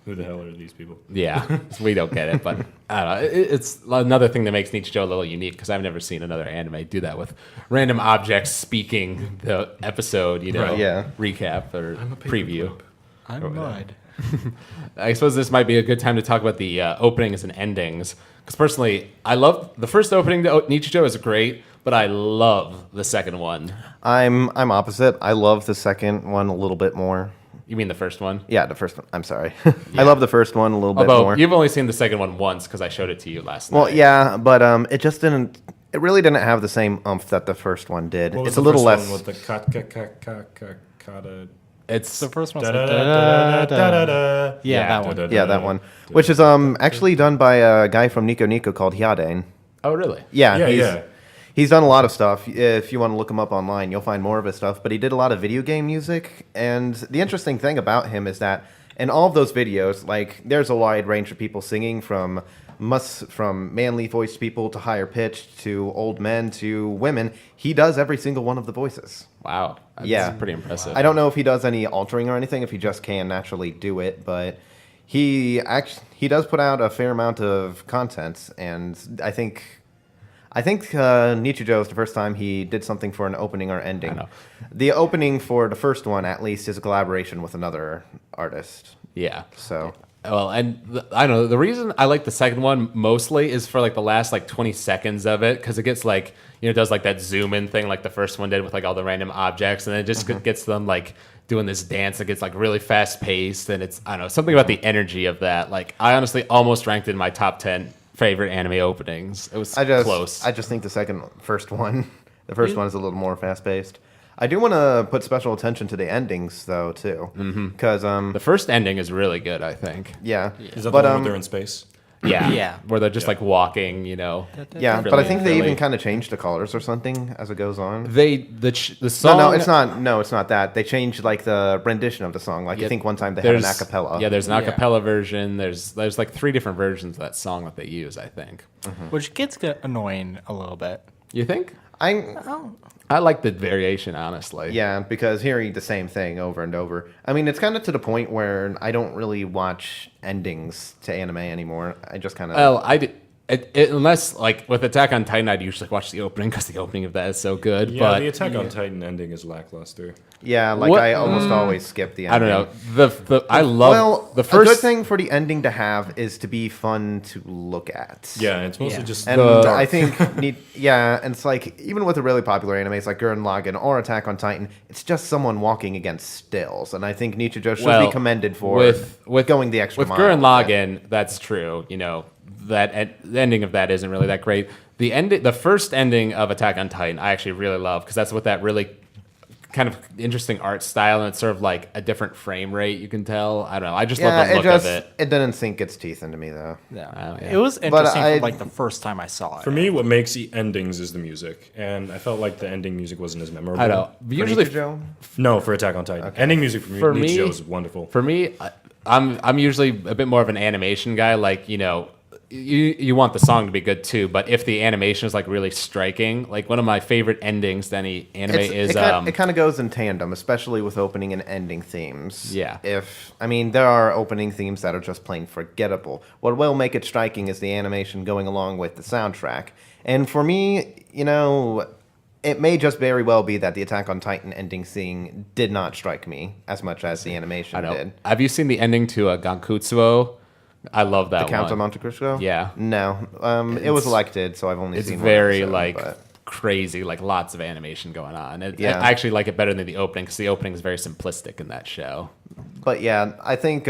who the hell are these people? Yeah, we don't get it, but I don't know. It's another thing that makes Nichijou a little unique because I've never seen another anime do that with random objects speaking the episode, you know, Right. Yeah. recap or preview. I'm mud. I suppose this might be a good time to talk about the openings and endings. Because personally, I love the first opening to Nichijou is great, but I love the second one. I'm opposite. I love the second one a little bit more. You mean the first one? Yeah, the first one. I'm sorry. I love the first one a little bit Although more. you've only seen the second one once because I showed it to you last night. Well, yeah, but it just didn't. It really didn't have the same oomph that the first one did. What was It's the a little first less. one with the kata. It's The first one's Da like, da da da da da. yeah, that one. Yeah, that one, which is actually done by a guy from Nico Nico called Hyadane. oh really? Yeah, Yeah, he's, yeah. He's done a lot of stuff. If you want to look him up online, you'll find more of his stuff. But he did a lot of video game music. And the interesting thing about him is that in all of those videos, like there's a wide range of people singing from manly voiced people to higher pitched to old men to women. He does every single one of the voices. Wow. That's Yeah. pretty impressive. I don't know if he does any altering or anything, if he just can naturally do it, but he does put out a fair amount of content, and I think I think Nichijou is the first time he did something for an opening or ending. know. The opening for the first one, at least, is a collaboration with another artist. Yeah. So Well, and I don't know. The reason I like the second one mostly is for like the last like 20 seconds of it, because it gets like, it does like that zoom in thing like the first one did with like all the random objects, and then it just gets them like doing this dance that gets like really fast paced, and it's, I don't know, something about the energy of that. Like, I honestly almost ranked it in my top 10 favorite anime openings. It was close. I just think the first one is a little more fast paced. I do want to put special attention to the endings, though, too, because The first ending is really good, I think. yeah, Is that but the one where they're in space? Yeah. Yeah. Where they're just like walking, yeah, Really, but I think they really- even kind of change the colors or something as it goes on. the song. No, it's not. No, it's not that. They changed like the rendition of the song. Like I think one time they had an There's- acapella. Yeah, there's an acapella version. There's like 3 different versions of that song that they use, I think. Which gets annoying a little bit. You think? I I like the variation, honestly. yeah, because hearing the same thing over and over. I mean, it's kind of to the point where I don't really watch endings to anime anymore. I just kind of Well, I did. Unless, like, with Attack on Titan, I'd usually watch the opening because the opening of that is so good. Yeah, but the Attack on Titan ending is lackluster. yeah, like What- I almost always skip the ending. I don't know. I love Well, the a good first thing for the ending to have is to be fun to look at. Yeah, it's mostly Yeah. just And The- I think, and it's like, even with the really popular animes like Gurren Lagann or Attack on Titan, it's just someone walking against stills. And I think Nichijou should be commended for with going the extra with mile. Gurren with it. Lagann. That's true. The ending of that isn't really that great. The first ending of Attack on Titan, I actually really love because that's with that really kind of interesting art style, and it's sort of like a different frame rate. You can tell. I don't know. I just love the look of it. It didn't sink its teeth into me though. Yeah. It was interesting I- from like the first time I saw it. For me, what makes the endings is the music, and I felt like the ending music wasn't as memorable. I know. Usually, Nichijou? No, for Attack on Titan, ending music for For me me- is wonderful. for me, I'm usually a bit more of an animation guy. Like, you want the song to be good too, but if the animation is like really striking, like one of my favorite endings to any anime is it kind of goes in tandem, especially with opening and ending themes. Yeah. There are opening themes that are just plain forgettable. What will make it striking is the animation going along with the soundtrack. And for me, it may just very well be that the Attack on Titan ending theme did not strike me as much as the animation I know. did. Have you seen the ending to Gankutsuo? I love that The Count one. of Monte Cristo? Yeah. No. It was elected, so I've only It's seen very one episode, but- crazy, like lots of animation going on. Yeah. I actually like it better than the opening because the opening is very simplistic in that show. But yeah, I think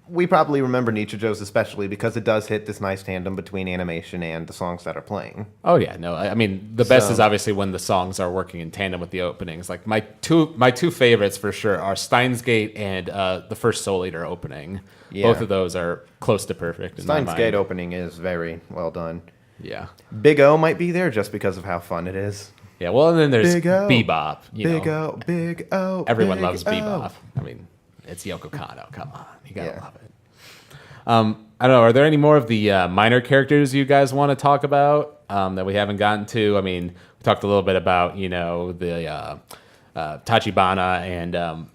we probably remember Nichijou's especially because it does hit this nice tandem between animation and the songs that are playing. Oh yeah, no, I mean the best So- is obviously when the songs are working in tandem with the openings. Like my two favorites for sure are Steins Gate and the first Soul Eater opening. Yeah. Both of those are close to perfect. In my Steins mind. Gate opening is very well done. Yeah, Big O might be there just because of how fun it is. yeah. Well, and then there's Big O. Bebop. Big O, Big O. Everyone Big loves O. Bebop. I mean, it's Yoko Kanno. Come on, you gotta Yeah. love it. I don't know. Are there any more of the minor characters you guys want to talk about that we haven't gotten to? I mean, we talked a little bit about the Tachibana and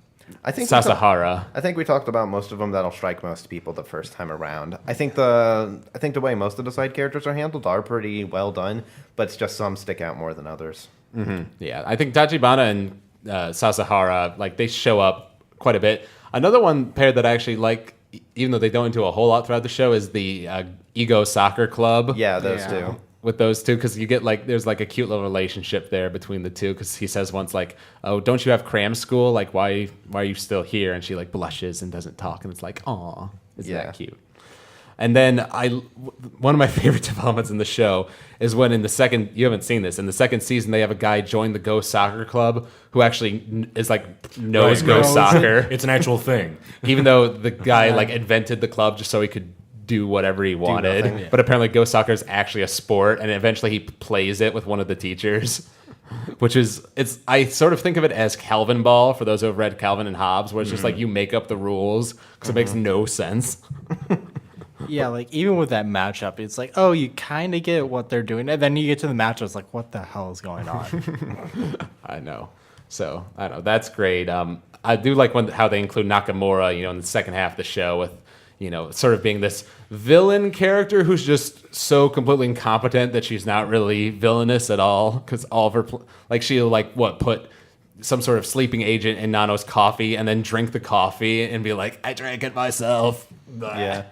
I think Sasahara. I think we talked about most of them that'll strike most people the first time around. I think the way most of the side characters are handled are pretty well done, but it's just some stick out more than others. Yeah, I think Tachibana and Sasahara, like, they show up quite a bit. Another one pair that I actually like, even though they don't do a whole lot throughout the show, is the Ego Soccer Club. Yeah, those Yeah. two. With those two, because you get like there's like a cute little relationship there between the two, because he says once like, oh, don't you have cram school, like why are you still here, and she like blushes and doesn't talk, and it's like, aw, isn't Yeah. that cute? And then one of my favorite developments in the show is when in the second, you haven't seen this, in the second season they have a guy join the Go Soccer Club who actually is like knows Right. Go Knows. Soccer, It's an actual thing. even though the guy like invented the club just so he could do whatever he wanted. nothing. But apparently Go Soccer is actually a sport, and eventually he plays it with one of the teachers. Which is, I sort of think of it as Calvin Ball, for those who have read Calvin and Hobbes, where it's just like you make up the rules because it makes no sense. Yeah, like even with that matchup, it's like, oh, you kind of get what they're doing, and then you get to the matchup, it's like, what the hell is going on? I know. So, I don't know. That's great. I do like how they include Nakamura, in the second half of the show with, sort of being this villain character who's just so completely incompetent that she's not really villainous at all. Because all of her, she'll put some sort of sleeping agent in Nano's coffee and then drink the coffee and be like, I drank it myself. Yeah.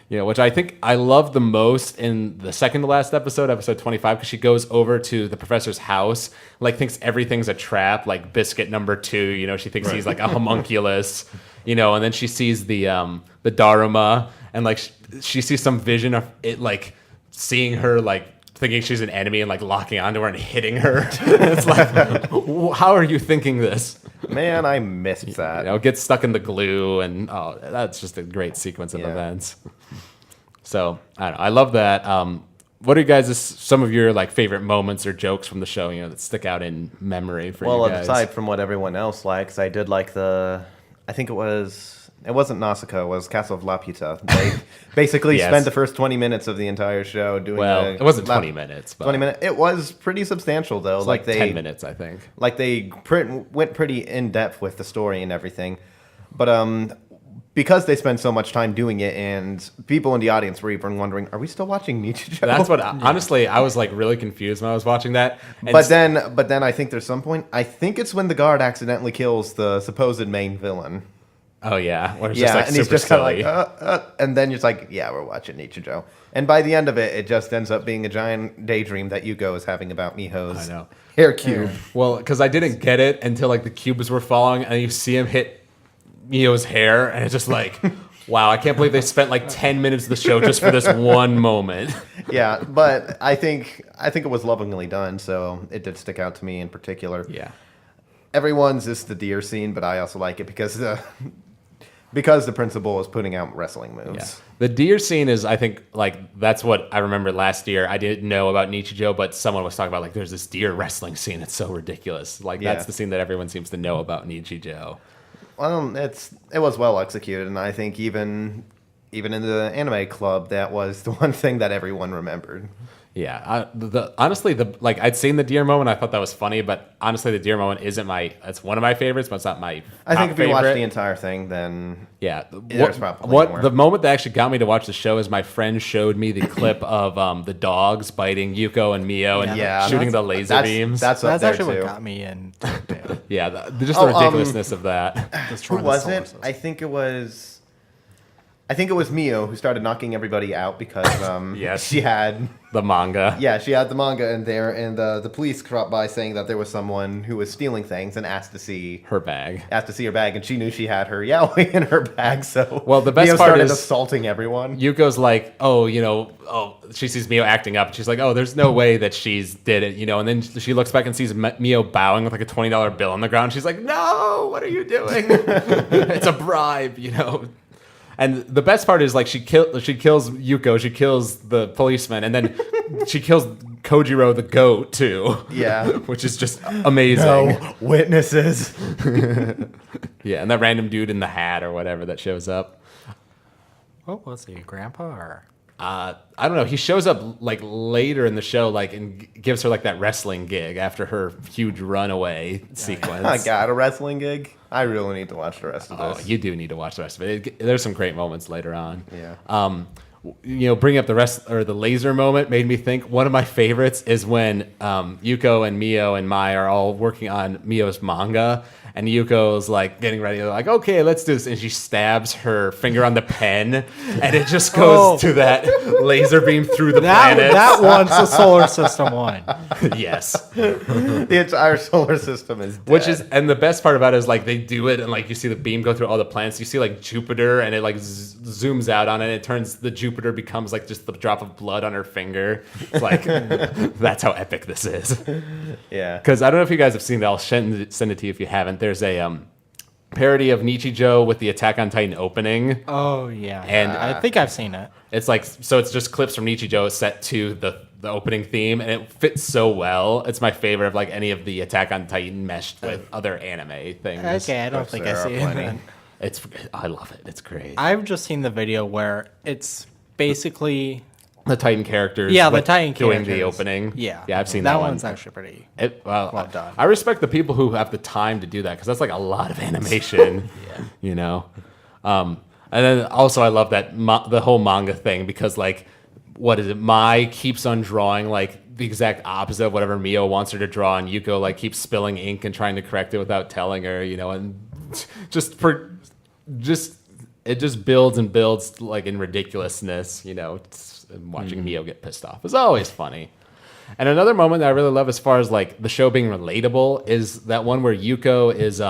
Which I think I love the most in the second to last episode 25, because she goes over to the professor's house, thinks everything's a trap, like biscuit number 2, she thinks he's like a homunculus, and then she sees the Daruma, and she sees some vision of it, seeing her thinking she's an enemy and locking onto her and hitting her. It's how are you thinking this? Man, I missed that. Gets stuck in the glue, and that's just a great sequence of events. So I don't know, I love that. What are you guys' some of your favorite moments or jokes from the show? That stick out in memory for you guys. Well, aside from what everyone else likes, I did like I think it wasn't Nausicaa, it was Castle of Laputa. They basically Yes. spent the first 20 minutes of the entire show doing. Well, it wasn't 20 minutes, but 20 minutes. It was pretty substantial, though. it's like 10 minutes, I think. They went pretty in depth with the story and everything, but because they spent so much time doing it, and people in the audience were even wondering, "Are we still watching Nichijou?" That's what honestly I was really confused when I was watching that. And But then I think there's some point. I think it's when the guard accidentally kills the supposed main villain. oh yeah, where it's Yeah, just and he's super just kind silly. of and then you're just like, yeah, we're watching Nichijou. And by the end of it, it just ends up being a giant daydream that Yuko is having about Miho's I know. hair cube. Well, because I didn't get it until the cubes were falling, and you see him hit Mio's hair, and it's just wow, I can't believe they spent 10 minutes of the show just for this one moment. Yeah, but I think it was lovingly done, so it did stick out to me in particular. Yeah. Everyone's is the deer scene, but I also like it because the principal is putting out wrestling moves. Yeah. The deer scene is, I think, that's what I remember last year. I didn't know about Nichijou, but someone was talking about, there's this deer wrestling scene. It's so ridiculous. That's the scene that everyone seems to know about Nichijou. Well, it was well executed, and I think even in the anime club, that was the one thing that everyone remembered. Yeah, honestly, I'd seen the deer moment. I thought that was funny, but honestly, the deer moment isn't it's one of my favorites, but it's not my. I think if you watch favorite. the entire thing, then Yeah. there's probably more. The moment that actually got me to watch the show is my friend showed me the clip of the dogs biting Yuko and Mio and Yeah, shooting the laser beams. That's up That's there actually too. what got me in. Yeah, just the ridiculousness of that. Who was it? I think it was Mio who started knocking everybody out because Yes. she had The manga. she had the manga in there, and the police dropped by saying that there was someone who was stealing things and asked to see Her bag. her bag, and she knew she had her yaoi in her bag. So Well, the best Mio part started is- assaulting everyone. Yuko's she sees Mio acting up. She's like, oh, there's no way that she's did it, and then she looks back and sees Mio bowing with a $20 bill on the ground. She's like, no, what are you doing? It's a bribe, And the best part is she kills Yuko, she kills the policeman, and then she kills Kojiro the goat too. Yeah. Which is just amazing. No witnesses. Yeah, and that random dude in the hat or whatever that shows up. What was he, Grandpa or? I don't know. He shows up later in the show, and gives her that wrestling gig after her huge runaway sequence. I got a wrestling gig. I really need to watch the rest of Oh, this. you do need to watch the rest of it. There's some great moments later on. Yeah. Bring up the laser moment made me think one of my favorites is when Yuko and Mio and Mai are all working on Mio's manga, and Yuko's getting ready. They're like, okay, let's do this, and she stabs her finger on the pen, and it just goes to that laser beam through the planet. That one's the solar system one. Yes. The entire solar system is dead. And the best part about it is they do it, and you see the beam go through all the planets. You see Jupiter, and it zooms out on it. And it turns the Jupiter becomes just the drop of blood on her finger. It's that's how epic this is. Yeah. Because I don't know if you guys have seen that. I'll send it to you if you haven't. There's a parody of Nichijou with the Attack on Titan opening. Oh yeah, And I think I've seen it. It's so it's just clips from Nichijou set to the opening theme, and it fits so well. It's my favorite of any of the Attack on Titan meshed with other anime things. Okay, I don't think I there are see plenty. it. I love it. It's great. I've just seen the video where it's basically The Titan characters. the Titan doing characters. the opening. Yeah, I've seen that one. one's actually pretty. Well done. I respect the people who have the time to do that because that's a lot of animation. And then also I love that the whole manga thing because like, what is it? Mai keeps on drawing like the exact opposite of whatever Mio wants her to draw, and Yuko like keeps spilling ink and trying to correct it without telling her, and it just builds and builds like in ridiculousness, and watching Mio get pissed off is always funny. And another moment that I really love as far as like the show being relatable is that one where Yuko is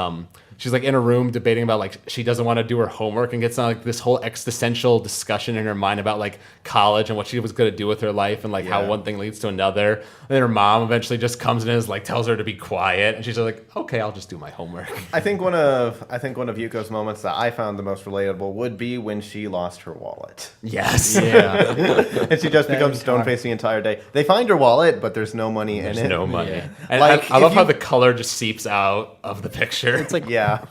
she's like in a room debating about like she doesn't want to do her homework and gets on like this whole existential discussion in her mind about like college and what she was going to do with her life and like how one thing leads to another. And then her mom eventually just comes in and is like tells her to be quiet, and she's like, okay, I'll just do my homework. I think one of Yuko's moments that I found the most relatable would be when she lost her wallet. Yes. Yeah. And she just becomes stone-faced the entire day. They find her wallet, but there's no money in it. There's no money. Yeah. And Like, I love if how you- the color just seeps out of the picture. It's like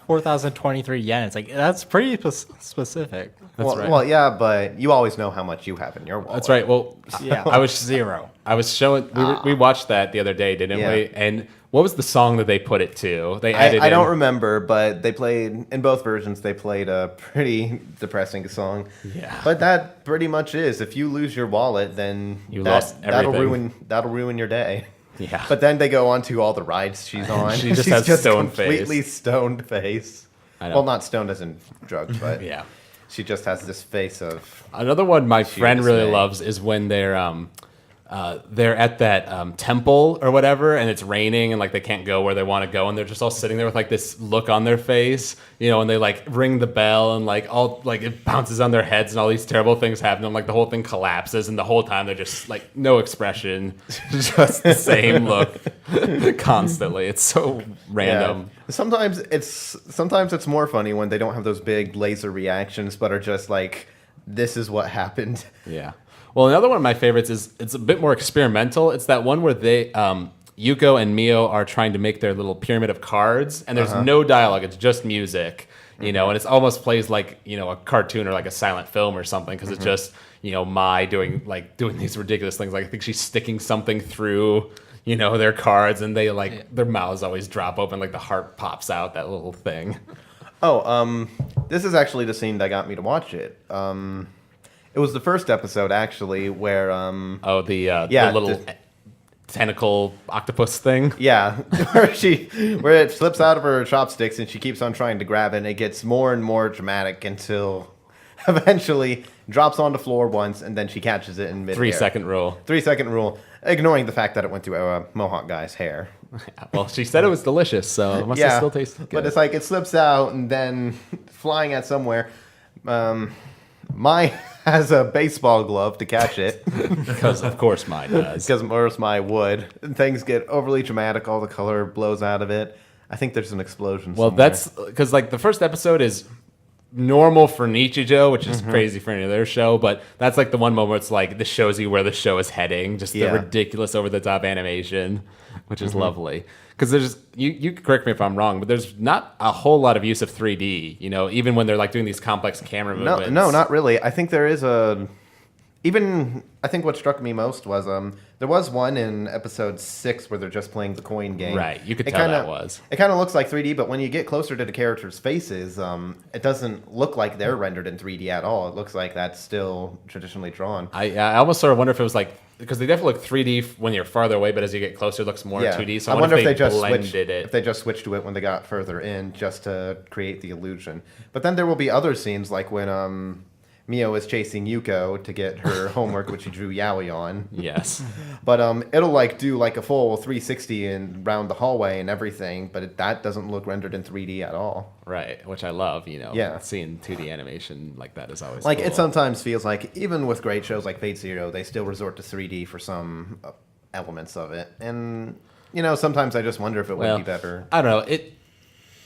4,023 yen. It's like that's pretty specific. Well, yeah, but you always know how much you have in your wallet. That's right. Well, Yeah. I was 0. I was showing. We watched that the other day, didn't Yeah. we? And what was the song that they put it to? They added. I don't in- remember, but they played in both versions. They played a pretty depressing song. Yeah. But that pretty much is. If you lose your wallet, then You lost everything. that'll ruin your day. Yeah. But then they go on to all the rides she's on. She just she's has stone completely face. stoned face. I know. Well, not stoned as in drugs, but Yeah. she just has this face of. Another one my friend really dismay. loves is when they're at that temple or whatever, and it's raining, and like they can't go where they want to go, and they're just all sitting there with like this look on their face, and they like ring the bell, and like all like it bounces on their heads, and all these terrible things happen, and like the whole thing collapses, and the whole time they're just like no expression, just the same look constantly. It's so random. Yeah. Sometimes it's more funny when they don't have those big laser reactions, but are just like, this is what happened. Yeah. Well, another one of my favorites is it's a bit more experimental. It's that one where they Yuko and Mio are trying to make their little pyramid of cards, and there's no dialogue. It's just music, and it almost plays like a cartoon or like a silent film or something because it's just Mai doing these ridiculous things. Like I think she's sticking something through their cards, and they their mouths always drop open, like the heart pops out, that little thing. Oh, this is actually the scene that got me to watch it. It was the first episode actually where The little tentacle octopus thing. yeah, where it slips out of her chopsticks and she keeps on trying to grab it, and it gets more and more dramatic until eventually drops on the floor once, and then she catches it in mid-air. 3-second rule. 3-second rule, ignoring the fact that it went through a Mohawk guy's hair. Well, she said it was delicious, so it must have still tasted good. But it's like it slips out and then flying at somewhere. Mai has a baseball glove to catch it because of course mine does. because Mai would. And things get overly dramatic. All the color blows out of it. I think there's an explosion. Well, somewhere. that's because the first episode is normal for Nichijou, which is crazy for any other show, but that's like the one moment where it's like this shows you where the show is heading, just the ridiculous over the top animation, which is lovely. Because there's you can correct me if I'm wrong, but there's not a whole lot of use of 3D, even when they're like doing these complex camera movements. No, not really. I think there is I think what struck me most was there was one in episode 6 where they're just playing the coin game. Right, you could tell that was. It kind of looks like 3D, but when you get closer to the characters' faces, it doesn't look like they're rendered in 3D at all. It looks like that's still traditionally drawn. I almost sort of wonder if it was like because they definitely look 3D when you're farther away, but as you get closer, it looks more 2D. So I wonder if they just blended it. If they just switched to it when they got further in, just to create the illusion. But then there will be other scenes like when Mio is chasing Yuko to get her homework, which she drew yaoi on. Yes. But it'll do a full 360 and around the hallway and everything, but that doesn't look rendered in 3D at all. Right, which I love, Yeah. Seeing 2D animation like that is always Like cool. it sometimes feels like even with great shows like Fate Zero, they still resort to 3D for some elements of it. And sometimes I just wonder if it would be better. I don't know.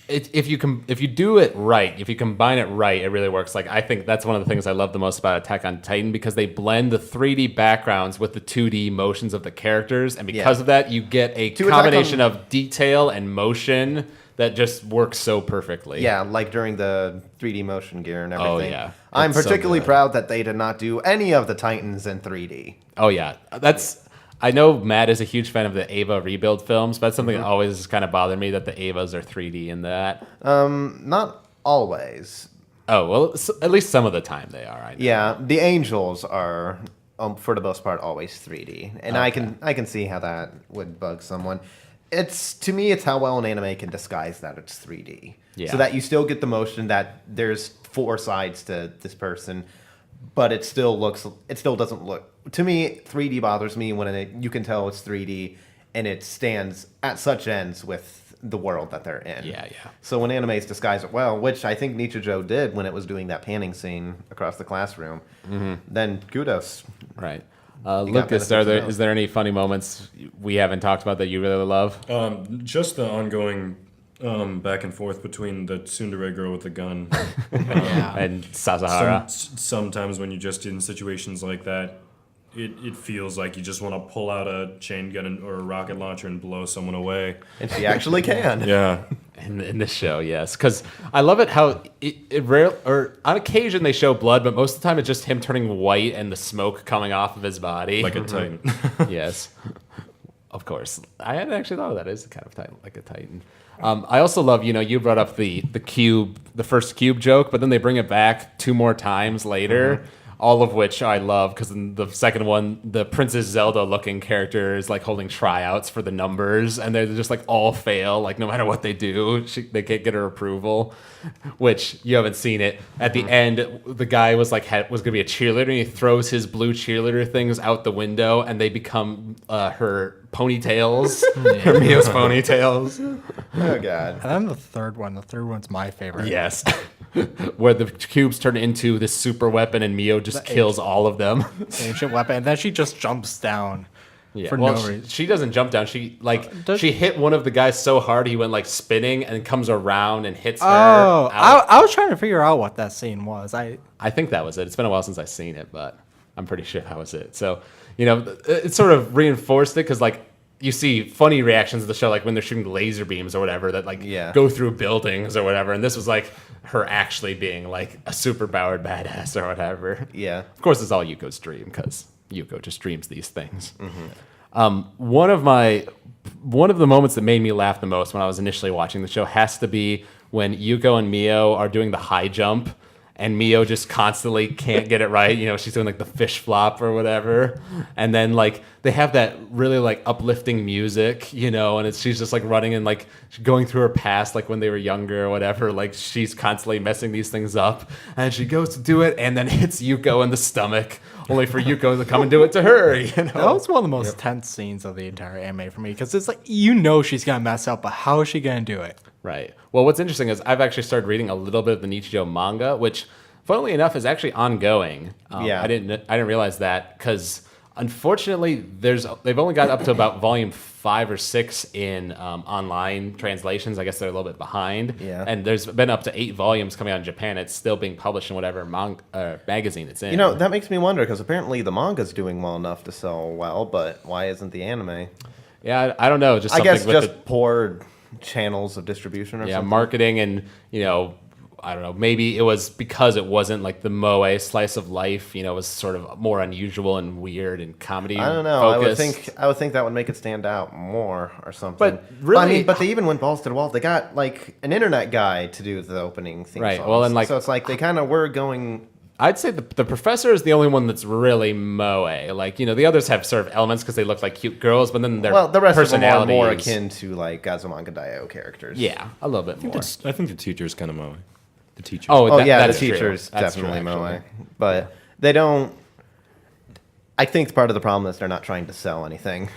If you do it right, if you combine it right, it really works. Like I think that's one of the things I love the most about Attack on Titan because they blend the 3D backgrounds with the 2D motions of the characters, and because of that, you get a combination of detail and motion that just works so perfectly. Yeah, like during the 3D motion gear and everything. Oh, yeah. I'm It's so particularly good. proud that they did not do any of the Titans in 3D. Oh yeah, I know Matt is a huge fan of the Ava rebuild films, but that's something that always kind of bothered me that the Avas are 3D in that. Not always. Oh well, at least some of the time they are. I know. Yeah, the angels are for the most part always 3D, and I can see how that would bug someone. To me, it's how well an anime can disguise that it's 3D, so that you still get the motion that there's 4 sides to this person, but it still doesn't look. To me, 3D bothers me when you can tell it's 3D and it stands at such ends with the world that they're in. Yeah. So when animes disguise it well, which I think Nichijou did when it was doing that panning scene across the classroom, then kudos. Right. got Lucas, benefits is there any funny moments we haven't talked about that you really love? Just the ongoing back and forth between the tsundere girl with the gun. And Sasahara. Sometimes when you're just in situations like that, it feels like you just want to pull out a chain gun or a rocket launcher and blow someone away. And she actually can. Yeah. In this show, yes, because I love it how on occasion they show blood, but most of the time it's just him turning white and the smoke coming off of his body. Like a titan. Yes, of course. I hadn't actually thought of that as kind of titan, like a titan. I also love, you brought up the cube, the first cube joke, but then they bring it back 2 more times later. All of which I love, because in the second one, the Princess Zelda-looking character is like holding tryouts for the numbers, and they're just like all fail. Like no matter what they do, they can't get her approval. Which you haven't seen it. At the end, the guy was like was gonna be a cheerleader, and he throws his blue cheerleader things out the window, and they become her ponytails, her Mio's ponytails. Oh god. And then the third one's my favorite. Yes. Where the cubes turn into this super weapon and Mio just kills all of them. Ancient weapon, and then she just jumps down for well, no reason. she doesn't jump down. She she hit one of the guys so hard he went like spinning and comes around and hits her. Oh, out. I was trying to figure out what that scene was. I think that was it. It's been a while since I've seen it, but I'm pretty sure that was it. So, it sort of reinforced it because like you see funny reactions of the show, like when they're shooting laser beams or whatever that go through buildings or whatever. And this was like her actually being like a super powered badass or whatever. Yeah. Of course, it's all Yuko's dream because Yuko just dreams these things. One of the moments that made me laugh the most when I was initially watching the show has to be when Yuko and Mio are doing the high jump. And Mio just constantly can't get it right. She's doing like the fish flop or whatever. And then like they have that really like uplifting music, and she's just like running and like going through her past, like when they were younger or whatever. Like she's constantly messing these things up. And she goes to do it and then hits Yuko in the stomach, only for Yuko to come and do it to her. That was one of the most tense scenes of the entire anime for me because it's like, she's going to mess up, but how is she going to do it? Right. Well, what's interesting is I've actually started reading a little bit of the Nichijou manga, which, funnily enough, is actually ongoing. I didn't realize that because, unfortunately, they've only got up to about volume 5 or 6 in online translations. I guess they're a little bit behind. Yeah. And there's been up to 8 volumes coming out in Japan. It's still being published in whatever magazine it's in. That makes me wonder because apparently the manga's doing well enough to sell well, but why isn't the anime? Yeah, I don't know. Just something I guess with just poor channels of distribution or something. Marketing and I don't know, maybe it was because it wasn't like the moe slice of life, it was sort of more unusual and weird and comedy I don't know. focused. I would think that would make it stand out more or something. But really, but they even went balls to the wall. They got like an internet guy to do the opening theme right. songs. Well, and so it's like they kind of were going. I'd say the professor is the only one that's really moe. Like, the others have sort of elements because they look like cute girls, but then their the rest of them are more personalities- akin to like Gazumanga Daioh characters. Yeah, a little bit more. I think the teacher's kind of moe. The teacher. Oh, The is true. teacher's That's true, definitely moe. actually. But they don't. I think part of the problem is they're not trying to sell anything.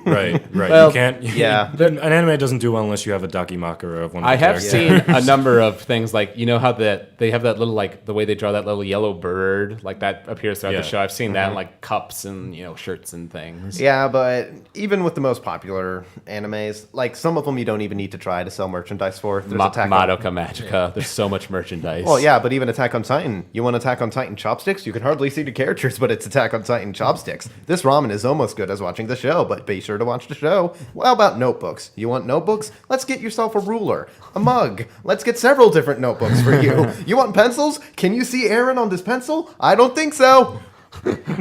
Right. Well, you can't. yeah. An anime doesn't do well unless you have a dakimakura of one of the I have characters. seen a number of things like how that they have that little like the way they draw that little yellow bird like that appears throughout the show. I've seen that in like cups and shirts and things. Yeah, but even with the most popular animes, like some of them you don't even need to try to sell merchandise for. There's Attack on... Madoka Magica. There's so much merchandise. Well, yeah, but even Attack on Titan. You want Attack on Titan chopsticks? You can hardly see the characters, but it's Attack on Titan chopsticks. This ramen is almost good as watching the show, but be sure to watch the show. Well, how about notebooks? You want notebooks? Let's get yourself a ruler, a mug. Let's get several different notebooks for you. You want pencils? Can you see Aaron on this pencil? I don't think so.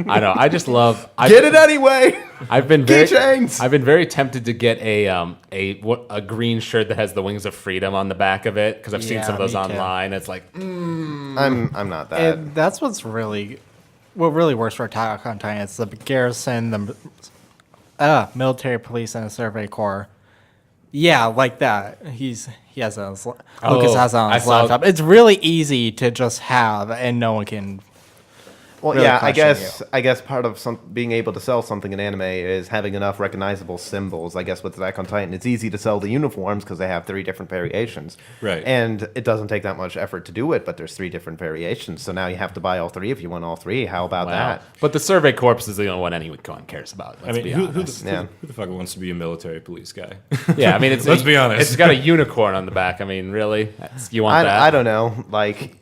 I know. I just love. Get it anyway. I've been very. Keychains! I've been very tempted to get a green shirt that has the wings of freedom on the back of it because I've seen Yeah, some of those me too. online. It's like, I'm not that. And that's what really works for Attack on Titan. It's the garrison, the military police, and the survey corps. Yeah, like that. Lucas has it on his laptop. It's really easy to just have, and no one can. Well, really yeah, question I guess part of being able to sell something in anime is having enough recognizable symbols. I guess with Attack on Titan, it's easy to sell the uniforms because they have 3 different variations. Right. And it doesn't take that much effort to do it, but there's 3 different variations. So now you have to buy all 3 if you want all 3. How about wow. that? But the survey corps is the only one anyone cares about. I Let's mean, be who honest. the fuck wants to be a military police guy? Yeah, I mean, it's Let's be honest. It's got a unicorn on the back. I mean, really, you want that? I don't know. Like,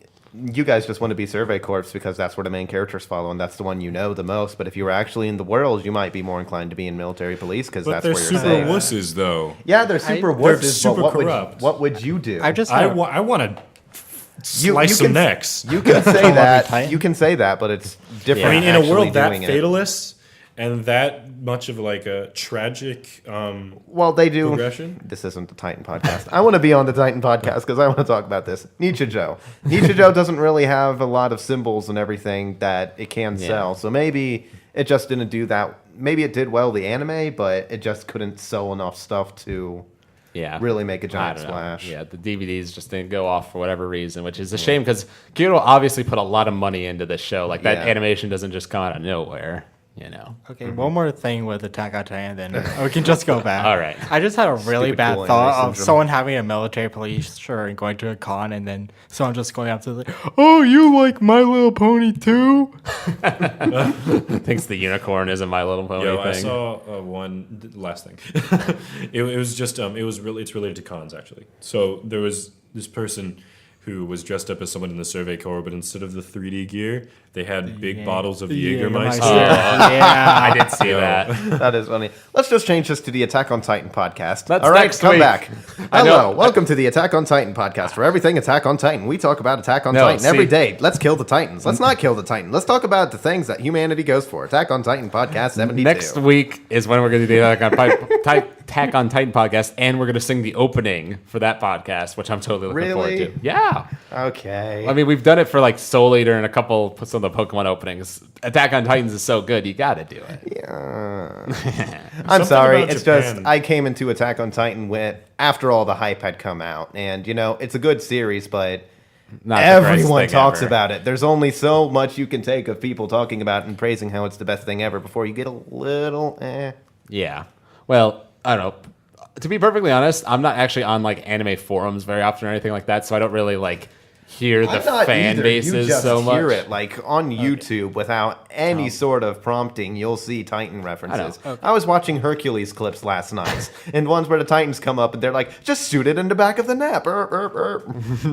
you guys just want to be Survey Corps because that's where the main characters follow, and that's the one you know the most. But if you were actually in the world, you might be more inclined to be in military police because But that's they're where you're super safe. wusses, though. Yeah, they're super They're wusses, super but corrupt. what would you do? I just I have, want to You- slice you some can- necks. You can say Every that. Titan. You can say that, but it's different. I mean, in a actually world that doing it. fatalist and that much of like a tragic Well, they do. progression. This isn't the Titan podcast. I want to be on the Titan podcast because I want to talk about this. Nichijou. Nichijou doesn't really have a lot of symbols and everything that it can sell. So maybe it just didn't do that. Maybe it did well the anime, but it just couldn't sell enough stuff to really make a giant I don't know. splash. Yeah, the DVDs just didn't go off for whatever reason, which is a shame because Kyoto obviously put a lot of money into this show. Like that Yeah. animation doesn't just come out of nowhere, you know. Okay, one more thing with Attack on Titan, then we can just go back. All right. I just had a really Stupid bad cool thought anime of syndrome. someone having a military police shirt and going to a con, and then someone just going up to the, oh, you like My Little Pony too? Thinks the unicorn is a My Little Pony Yo, thing. I saw last thing. it was just it's related to cons actually. So there was this person who was dressed up as someone in the Survey Corps, but instead of the 3D gear, they had big bottles of Jägermeister. Yeah. I did see that. That is funny. Let's just change this to the Attack on Titan podcast. That's All right, next come week. back. I Hello, know. welcome to the Attack on Titan podcast. For everything Attack on Titan, we talk about Attack on No, Titan every see- day. Let's kill the Titans. Let's not kill the Titan. Let's talk about the things that humanity goes for. Attack on Titan podcast 72. Next week is when we're going to do the Attack on Titan podcast, and we're going to sing the opening for that podcast, which I'm totally looking forward Really? to. Yeah. Okay. I mean, we've done it for like Soul Eater and some of the Pokemon openings. Attack on Titans is so good, you got to do it. I'm Something sorry. about It's Japan. just I came into Attack on Titan after all the hype had come out, and it's a good series, but Not the greatest everyone thing talks ever. about it. There's only so much you can take of people talking about it and praising how it's the best thing ever before you get a little Yeah. Well, I don't know. To be perfectly honest, I'm not actually on like anime forums very often or anything like that, so I don't really like hear the I'm not fan either. You bases just so much. hear it like on YouTube without any sort of prompting. You'll see Titan references. I was watching Hercules clips last night, and ones where the Titans come up and they're like, "Just shoot it in the back of the neck." Burp, burp, burp.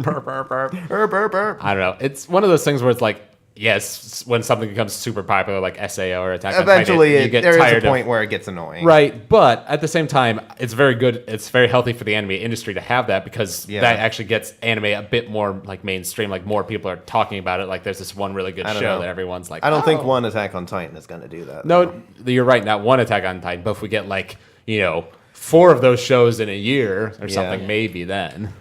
Burp, burp, burp. Burp, burp, burp. I don't know. It's one of those things where it's like, yes, when something becomes super popular like SAO or Attack on Eventually, Titan, you get there is tired a point of. where it gets annoying. Right, but at the same time, it's very good. It's very healthy for the anime industry to have that because Yeah. that actually gets anime a bit more like mainstream. Like more people are talking about it. Like there's this one really good I don't show know. that everyone's like. I don't think "Oh." one Attack on Titan is going to do that. No, you're right. Not one Attack on Titan, but if we get like 4 of those shows in a year or something, maybe then.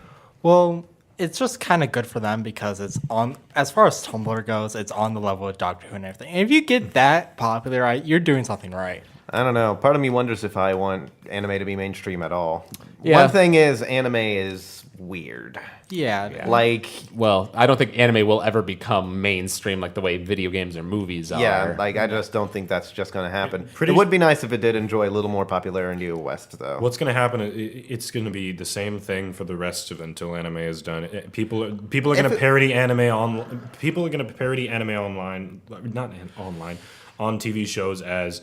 Well, it's just kind of good for them because it's on, as far as Tumblr goes, it's on the level of Doctor Who and everything. And if you get that popular, right, you're doing something right. I don't know. Part of me wonders if I want anime to be mainstream at all. Yeah. One thing is, anime is weird. Yeah. Like, Well, I don't think anime will ever become mainstream like the way video games or movies are. yeah, like I just don't think that's just going to happen. Pretty- It would be nice if it did enjoy a little more popularity in the West, though. What's going to happen? It's going to be the same thing for the rest of until anime is done. People are going to parody anime on. People are going to parody anime online, online, on TV shows as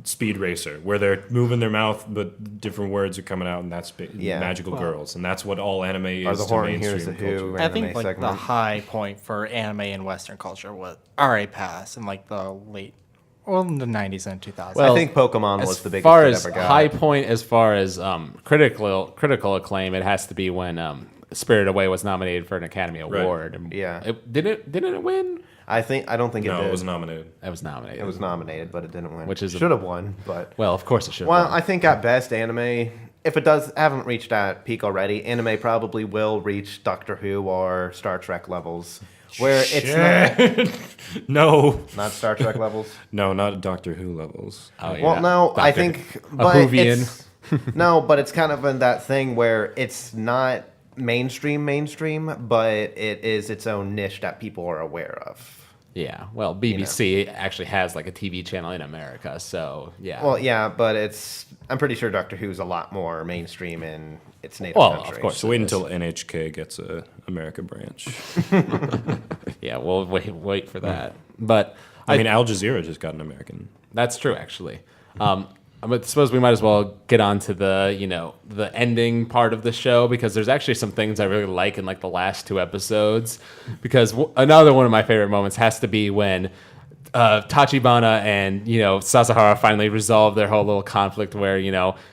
Speed Racer, where they're moving their mouth, but different words are coming out, and that's magical girls, and that's what all anime is. Or the to Horn Hears the mainstream Who culture. I anime think like the segment. high point for anime in Western culture was RA Pass in like the in the 90s and 2000s. Well, I think Pokemon was As the biggest far it as ever got. high point, as far as critical acclaim, it has to be when Spirited Away was nominated for an Academy Award. And Yeah. didn't it win? I don't think it No, did. it was nominated. It was nominated. It was nominated, but it didn't win. Which is should have won, but well, of course it should. well, I think at best anime, if it haven't reached that peak already, anime probably will reach Doctor Who or Star Trek levels, where it's No, not Star Trek levels. no, not Doctor Who levels. Oh, yeah. Well, no, I Doctor think, but Whovian. it's no, but it's kind of in that thing where it's not mainstream, but it is its own niche that people are aware of. Yeah, well, BBC actually has like a TV channel in America, so yeah. Well, yeah, but I'm pretty sure Doctor Who's a lot more mainstream in its native Well, country. of course. So wait until NHK gets a America branch. Yeah, we'll wait for that. But I mean, Al Jazeera just got an American. that's true, actually. I suppose we might as well get on to the ending part of the show, because there's actually some things I really like in like the last 2 episodes. Because another one of my favorite moments has to be when Tachibana and Sasahara finally resolve their whole little conflict, where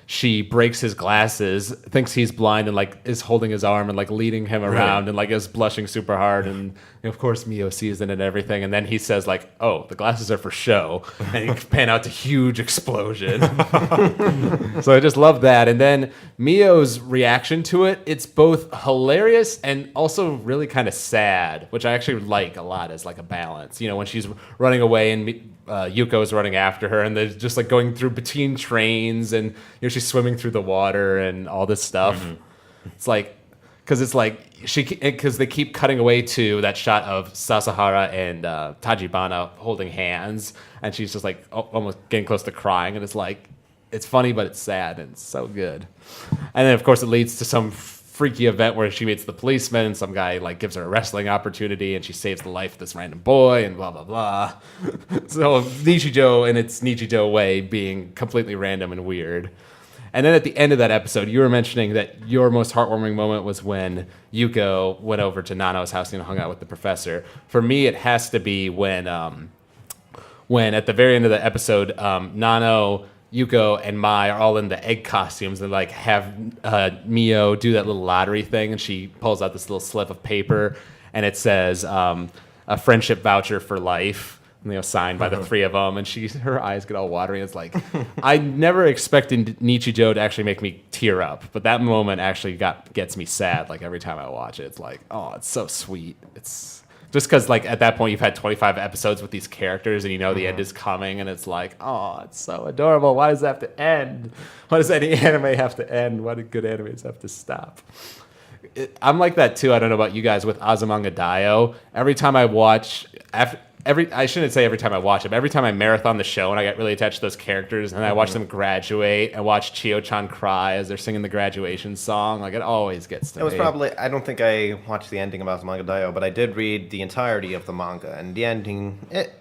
she breaks his glasses, thinks he's blind, and like is holding his arm and like leading him around, and like is blushing super hard, and of course Mio sees it and everything, and then he says like, "Oh, the glasses are for show," and you pan out to huge explosion. So I just love that, and then Mio's reaction to it, it's both hilarious and also really kind of sad, which I actually like a lot as like a balance. When she's running away and Yuko is running after her, and they're just like going through between trains, and she's swimming through the water and all this stuff. Mm-hmm. It's like, because they keep cutting away to that shot of Sasahara and Tajibana holding hands, and she's just like almost getting close to crying, and it's like, it's funny, but it's sad, and it's so good. And then of course it leads to some freaky event where she meets the policeman, and some guy like gives her a wrestling opportunity, and she saves the life of this random boy, and blah blah blah. So Nichijou in its Nichijou way being completely random and weird. And then at the end of that episode, you were mentioning that your most heartwarming moment was when Yuko went over to Nano's house and hung out with the professor. For me, it has to be when at the very end of the episode, Nano, Yuko, and Mai are all in the egg costumes, and like have Mio do that little lottery thing, and she pulls out this little slip of paper, and it says a friendship voucher for life, signed by the 3 of them, and her eyes get all watery. It's like, I never expected Nichijou to actually make me tear up, but that moment actually gets me sad. Like every time I watch it, it's like, oh, it's so sweet. It's just because like at that point you've had 25 episodes with these characters, and the end is coming, and it's like, oh, it's so adorable. Why does it have to end? Why does any anime have to end? Why do good animes have to stop? I'm like that too. I don't know about you guys with Azumanga Daioh. Every time I watch, I shouldn't say every time I watch it, but every time I marathon the show and I get really attached to those characters, and I watch them graduate and watch Chio-chan cry as they're singing the graduation song, like it always gets to me. It was probably, I don't think I watched the ending of Azumanga Daioh, but I did read the entirety of the manga, and the ending, it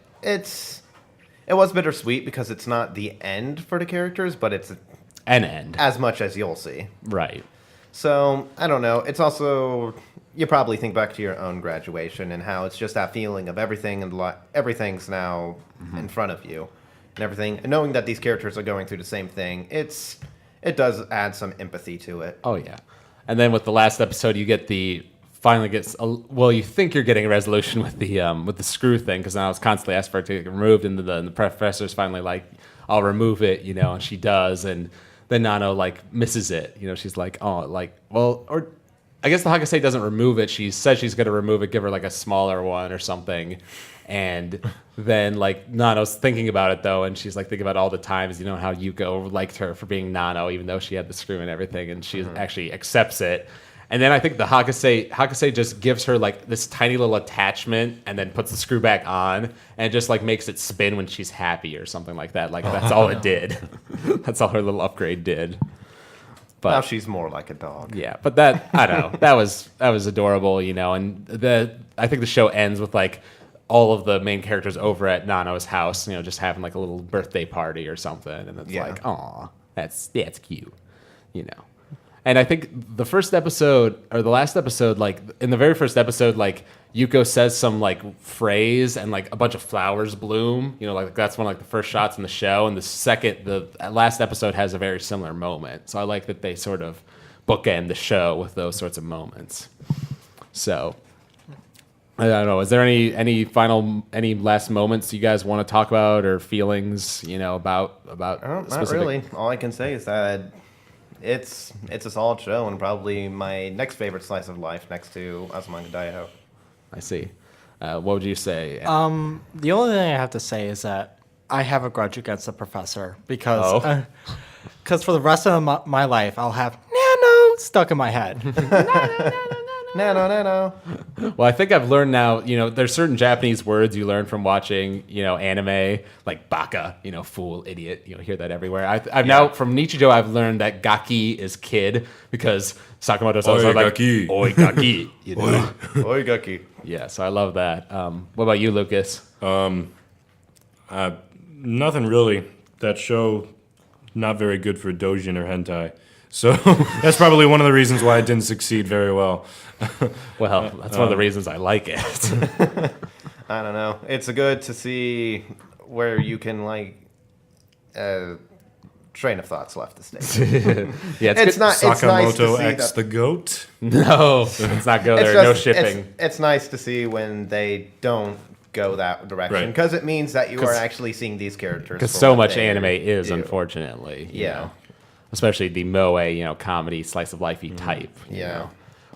was bittersweet because it's not the end for the characters, but it's an end. As much as you'll see. Right. So, I don't know. It's also, you probably think back to your own graduation and how it's just that feeling of everything, and everything's now in front of you and everything. And knowing that these characters are going through the same thing, it does add some empathy to it. Oh, yeah. And then with the last episode, you get you think you're getting a resolution with the screw thing, because now it's constantly asked for it to get removed, and the professor's finally like, I'll remove it, and she does, and then Nano like misses it. She's like, oh, like, well, or I guess the Hakase doesn't remove it. She says she's going to remove it, give her like a smaller one or something. And then like Nano's thinking about it though, and she's like thinking about all the times, how Yuko liked her for being Nano, even though she had the screw and everything, and she actually accepts it. And then I think the Hakase just gives her like this tiny little attachment, and then puts the screw back on, and just like makes it spin when she's happy or something like that. Like that's all it did. That's all her little upgrade did. But now she's more like a dog. Yeah, but that, I don't know, that was adorable, and I think the show ends with like all of the main characters over at Nano's house, just having like a little birthday party or something, and it's like, aw, that's cute, And I think the first episode, or the last episode, like in the very first episode, like Yuko says some like phrase, and like a bunch of flowers bloom. Like that's one of like the first shots in the show. And the last episode has a very similar moment. So I like that they sort of bookend the show with those sorts of moments. So I don't know. Is there any last moments you guys want to talk about or feelings, about Not specific? really. All I can say is that it's a solid show and probably my next favorite slice of life next to Azumanga Daioh. I see. What would you say? The only thing I have to say is that I have a grudge against the professor because for the rest of my life I'll have Nano stuck in my head. No. Well, I think I've learned now, there's certain Japanese words you learn from watching, anime, like baka, fool, idiot. You hear that everywhere. I've now, from Nichijou, I've learned that gaki is kid because Sakamoto says like, gaki. oi gaki. Oi, Gucky. Yeah, so I love that. What about you, Lucas? Nothing really. That show, not very good for doujin or hentai. So that's probably one of the reasons why it didn't succeed very well. Well, that's one of the reasons I like it. I don't know. It's good to see where you can train of thoughts left the stage. Yeah, It's good. not. It's nice to Sakamoto see X that. the goat. No, let's not go there. No shipping. It's nice to see when they don't go that direction Right. because it means that you are actually seeing these characters. Because for so what much they anime is, do. unfortunately. Yeah. Especially the moe, comedy, slice of lifey type. you Yeah. know.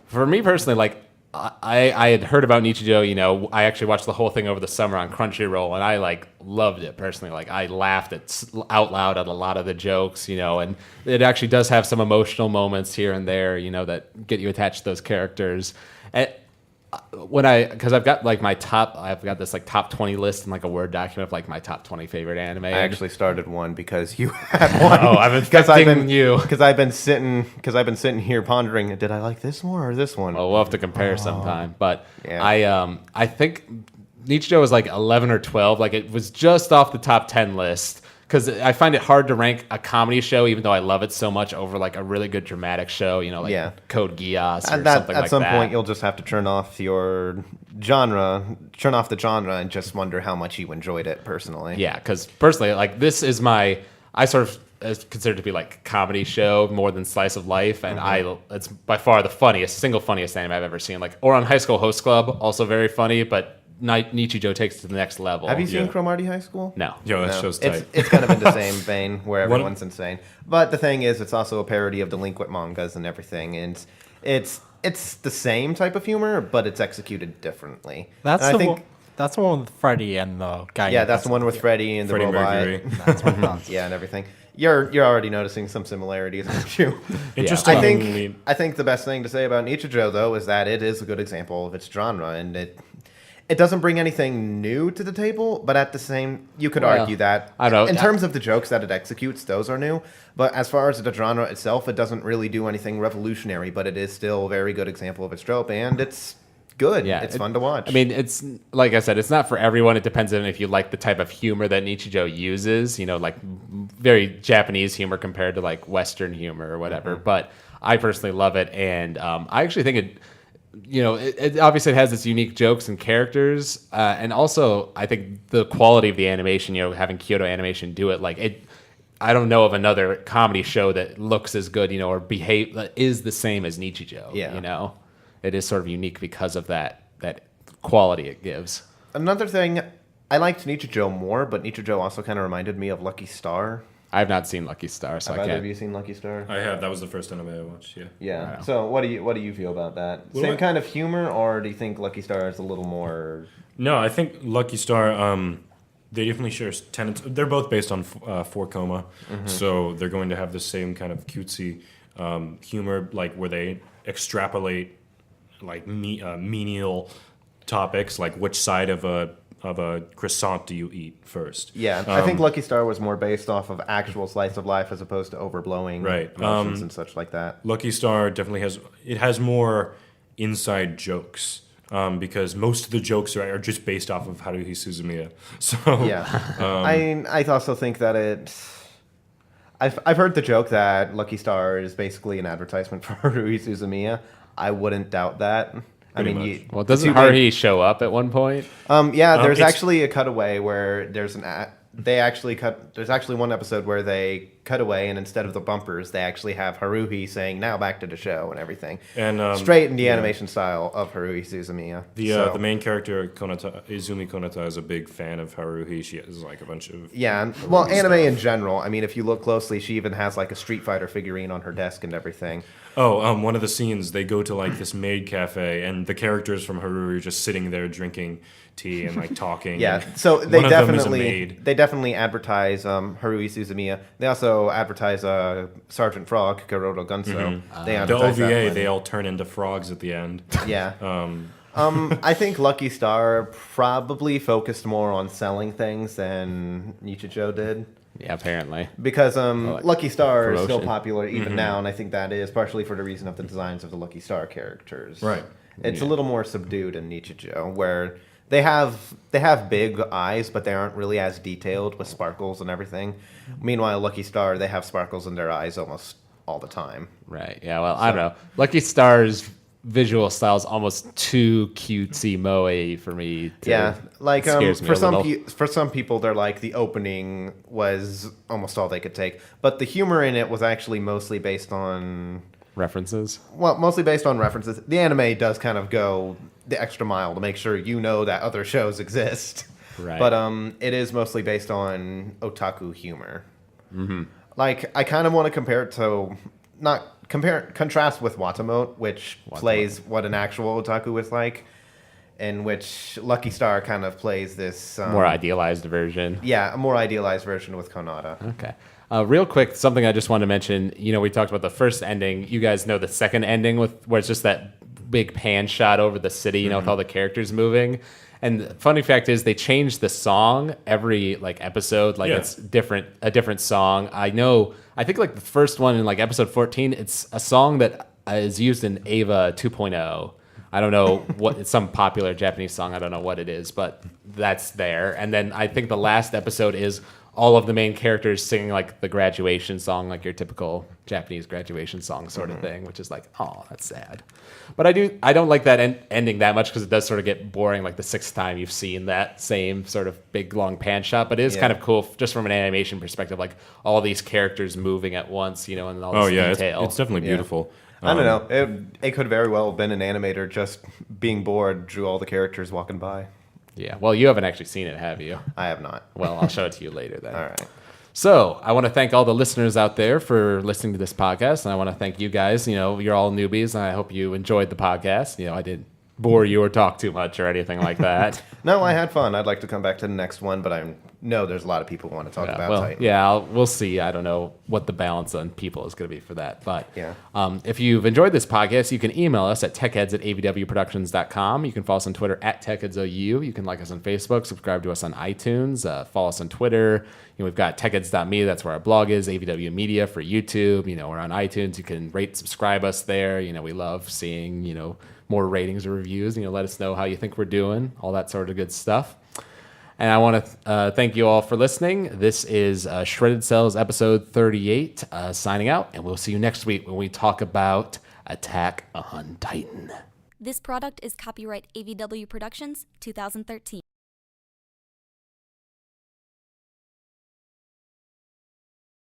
For me personally, I had heard about Nichijou, I actually watched the whole thing over the summer on Crunchyroll, and I loved it personally. I laughed out loud at a lot of the jokes, and it actually does have some emotional moments here and there, that get you attached to those characters. And because I've got I've got this top 20 list in a Word document of my top 20 favorite anime. I actually started one because you had one. Oh, I've been expecting you. Because I've been sitting here pondering, did I like this one or this one? Well, we'll have to compare sometime. But Yeah. I think Nichijou was 11 or 12. It was just off the top 10 list. Because I find it hard to rank a comedy show, even though I love it so much, over a really good dramatic show, Yeah. Code Geass or something At like some that. point, you'll just have to turn off the genre, and just wonder how much you enjoyed it personally. Yeah, because personally, this is I sort of consider it to be comedy show more than slice of life, and it's by far the single funniest anime I've ever seen. Or on High School Host Club, also very funny, but Nichijou takes it to the next level. Have you seen Yeah. Cromartie High School? No. Yo, that No. show's tight. It's kind of in the same vein where everyone's insane. But the thing is, it's also a parody of delinquent mangas and everything, and it's the same type of humor, but it's executed differently. That's And the I think, one. That's the one with Freddy and the guy. yeah, that's the one with Freddy and the Freddie robot. Mercury. That's what I thought. Yeah, and everything. You're already noticing some similarities, aren't you? Interesting. I think the best thing to say about Nichijou though is that it is a good example of its genre, and it doesn't bring anything new to the table, but at the same, you could argue that I don't know. in terms of the jokes that it executes, those are new. But as far as the genre itself, it doesn't really do anything revolutionary, but it is still a very good example of its trope, and it's good. Yeah, It's fun to watch. I mean, it's like I said, it's not for everyone. It depends on if you like the type of humor that Nichijou uses. Very Japanese humor compared to Western humor or whatever. But I personally love it, and I actually think it. It obviously has its unique jokes and characters, and also I think the quality of the animation. Having Kyoto Animation do it, I don't know of another comedy show that looks as good, or is the same as Nichijou. Yeah. It is sort of unique because of that quality it gives. Another thing, I liked Nichijou more, but Nichijou also kind of reminded me of Lucky Star. I have not seen Lucky Star, so Have I either can't. of you seen Lucky Star? I have. That was the first anime I watched. Yeah. Yeah. Wow. So what do you feel about that? Well, Same kind of humor, or do you think Lucky Star is a little more? No, I think Lucky Star. They definitely share tenets. They're both based on 4-koma, so they're going to have the same kind of cutesy humor, where they extrapolate menial topics, like which side of a croissant do you eat first? Yeah, I think Lucky Star was more based off of actual slice of life as opposed to overblowing Right. emotions and such like that. Lucky Star definitely has more inside jokes. Because most of the jokes are just based off of Haruhi Suzumiya. So Yeah, I also think that I've heard the joke that Lucky Star is basically an advertisement for Haruhi Suzumiya. I wouldn't doubt that. Pretty much. Well, doesn't Haruhi show up at one point? Yeah, there's it's- actually a cutaway where there's there's actually one episode where they cut away, and instead of the bumpers, they actually have Haruhi saying, now back to the show and everything. And straight in the animation style of Haruhi Suzumiya. The main character, Izumi Konata, is a big fan of Haruhi. She has like a bunch of... Yeah, well, anime in general. I mean, if you look closely, she even has like a Street Fighter figurine on her desk and everything. Oh, one of the scenes, they go to like this maid cafe, and the characters from Haruhi are just sitting there drinking tea and like talking. Yeah, so they one of them is a maid. definitely advertise Haruhi Suzumiya. They also advertise Sergeant Frog, Garoto Gunso. They The advertise that OVA, one. they all turn into frogs at the end. Yeah. I think Lucky Star probably focused more on selling things than Nichijou did. Yeah, apparently. Because Lucky Star is still promotion. popular even now, and I think that is partially for the reason of the designs of the Lucky Star characters. Right. It's a little more subdued in Nichijou, where they have big eyes, but they aren't really as detailed with sparkles and everything. Meanwhile, Lucky Star, they have sparkles in their eyes almost all the time. Right. Yeah. Well, I don't know. Lucky Star's visual style is almost too cutesy moe for me. Yeah, like scares me for a little. for some people, they're like the opening was almost all they could take, but the humor in it was actually mostly based on References. references. The anime does kind of go the extra mile to make sure you know that other shows exist. Right. But it is mostly based on otaku humor. Mm-hmm. Like I kind of want to compare it to contrast with Watamote, which plays what an actual otaku is like, in which Lucky Star kind of plays this More idealized version. Yeah, a more idealized version with Konata. Okay. Real quick, something I just wanted to mention. You know, we talked about the first ending. You guys know the second ending where it's just that big pan shot over the city, you know, with all the characters moving. And the funny fact is they changed the song every like episode. Like it's a different song. I think like the first one in like episode 14, it's a song that is used in Eva 2.0. I don't know what, it's some popular Japanese song. I don't know what it is, but that's there. And then I think the last episode is all of the main characters singing like the graduation song, like your typical Japanese graduation song sort of thing, which is like, oh, that's sad. But I don't like that ending that much because it does sort of get boring like the sixth time you've seen that same sort of big long pan shot. But it is kind of cool just from an animation perspective, like all these characters moving at once, you know, and all this detail. It's definitely beautiful. I don't know. It could very well have been an animator just being bored, drew all the characters walking by. Yeah. Well, you haven't actually seen it, have you? I have not. Well, I'll show it to you later then. All right. So I want to thank all the listeners out there for listening to this podcast. And I want to thank you guys. You know, you're all newbies, and I hope you enjoyed the podcast. You know, I didn't bore you or talk too much or anything like that. No, I had fun. I'd like to come back to the next one, but I know there's a lot of people who want to talk about Titan. Yeah, we'll see. I don't know what the balance on people is going to be for that. But yeah. If you've enjoyed this podcast, you can email us at techheads@avwproductions.com. You can follow us on Twitter at techheadsou. You can like us on Facebook, subscribe to us on iTunes, follow us on Twitter. You know, we've got techheads.me. That's where our blog is. AVW Media for YouTube. You know, we're on iTunes. You can rate, subscribe us there. You know, we love seeing, you know, more ratings or reviews. You know, let us know how you think we're doing, all that sort of good stuff. And I want to thank you all for listening. This is Shredded Cels episode 38, signing out, and we'll see you next week when we talk about Attack on Titan. This product is copyright AVW Productions 2013.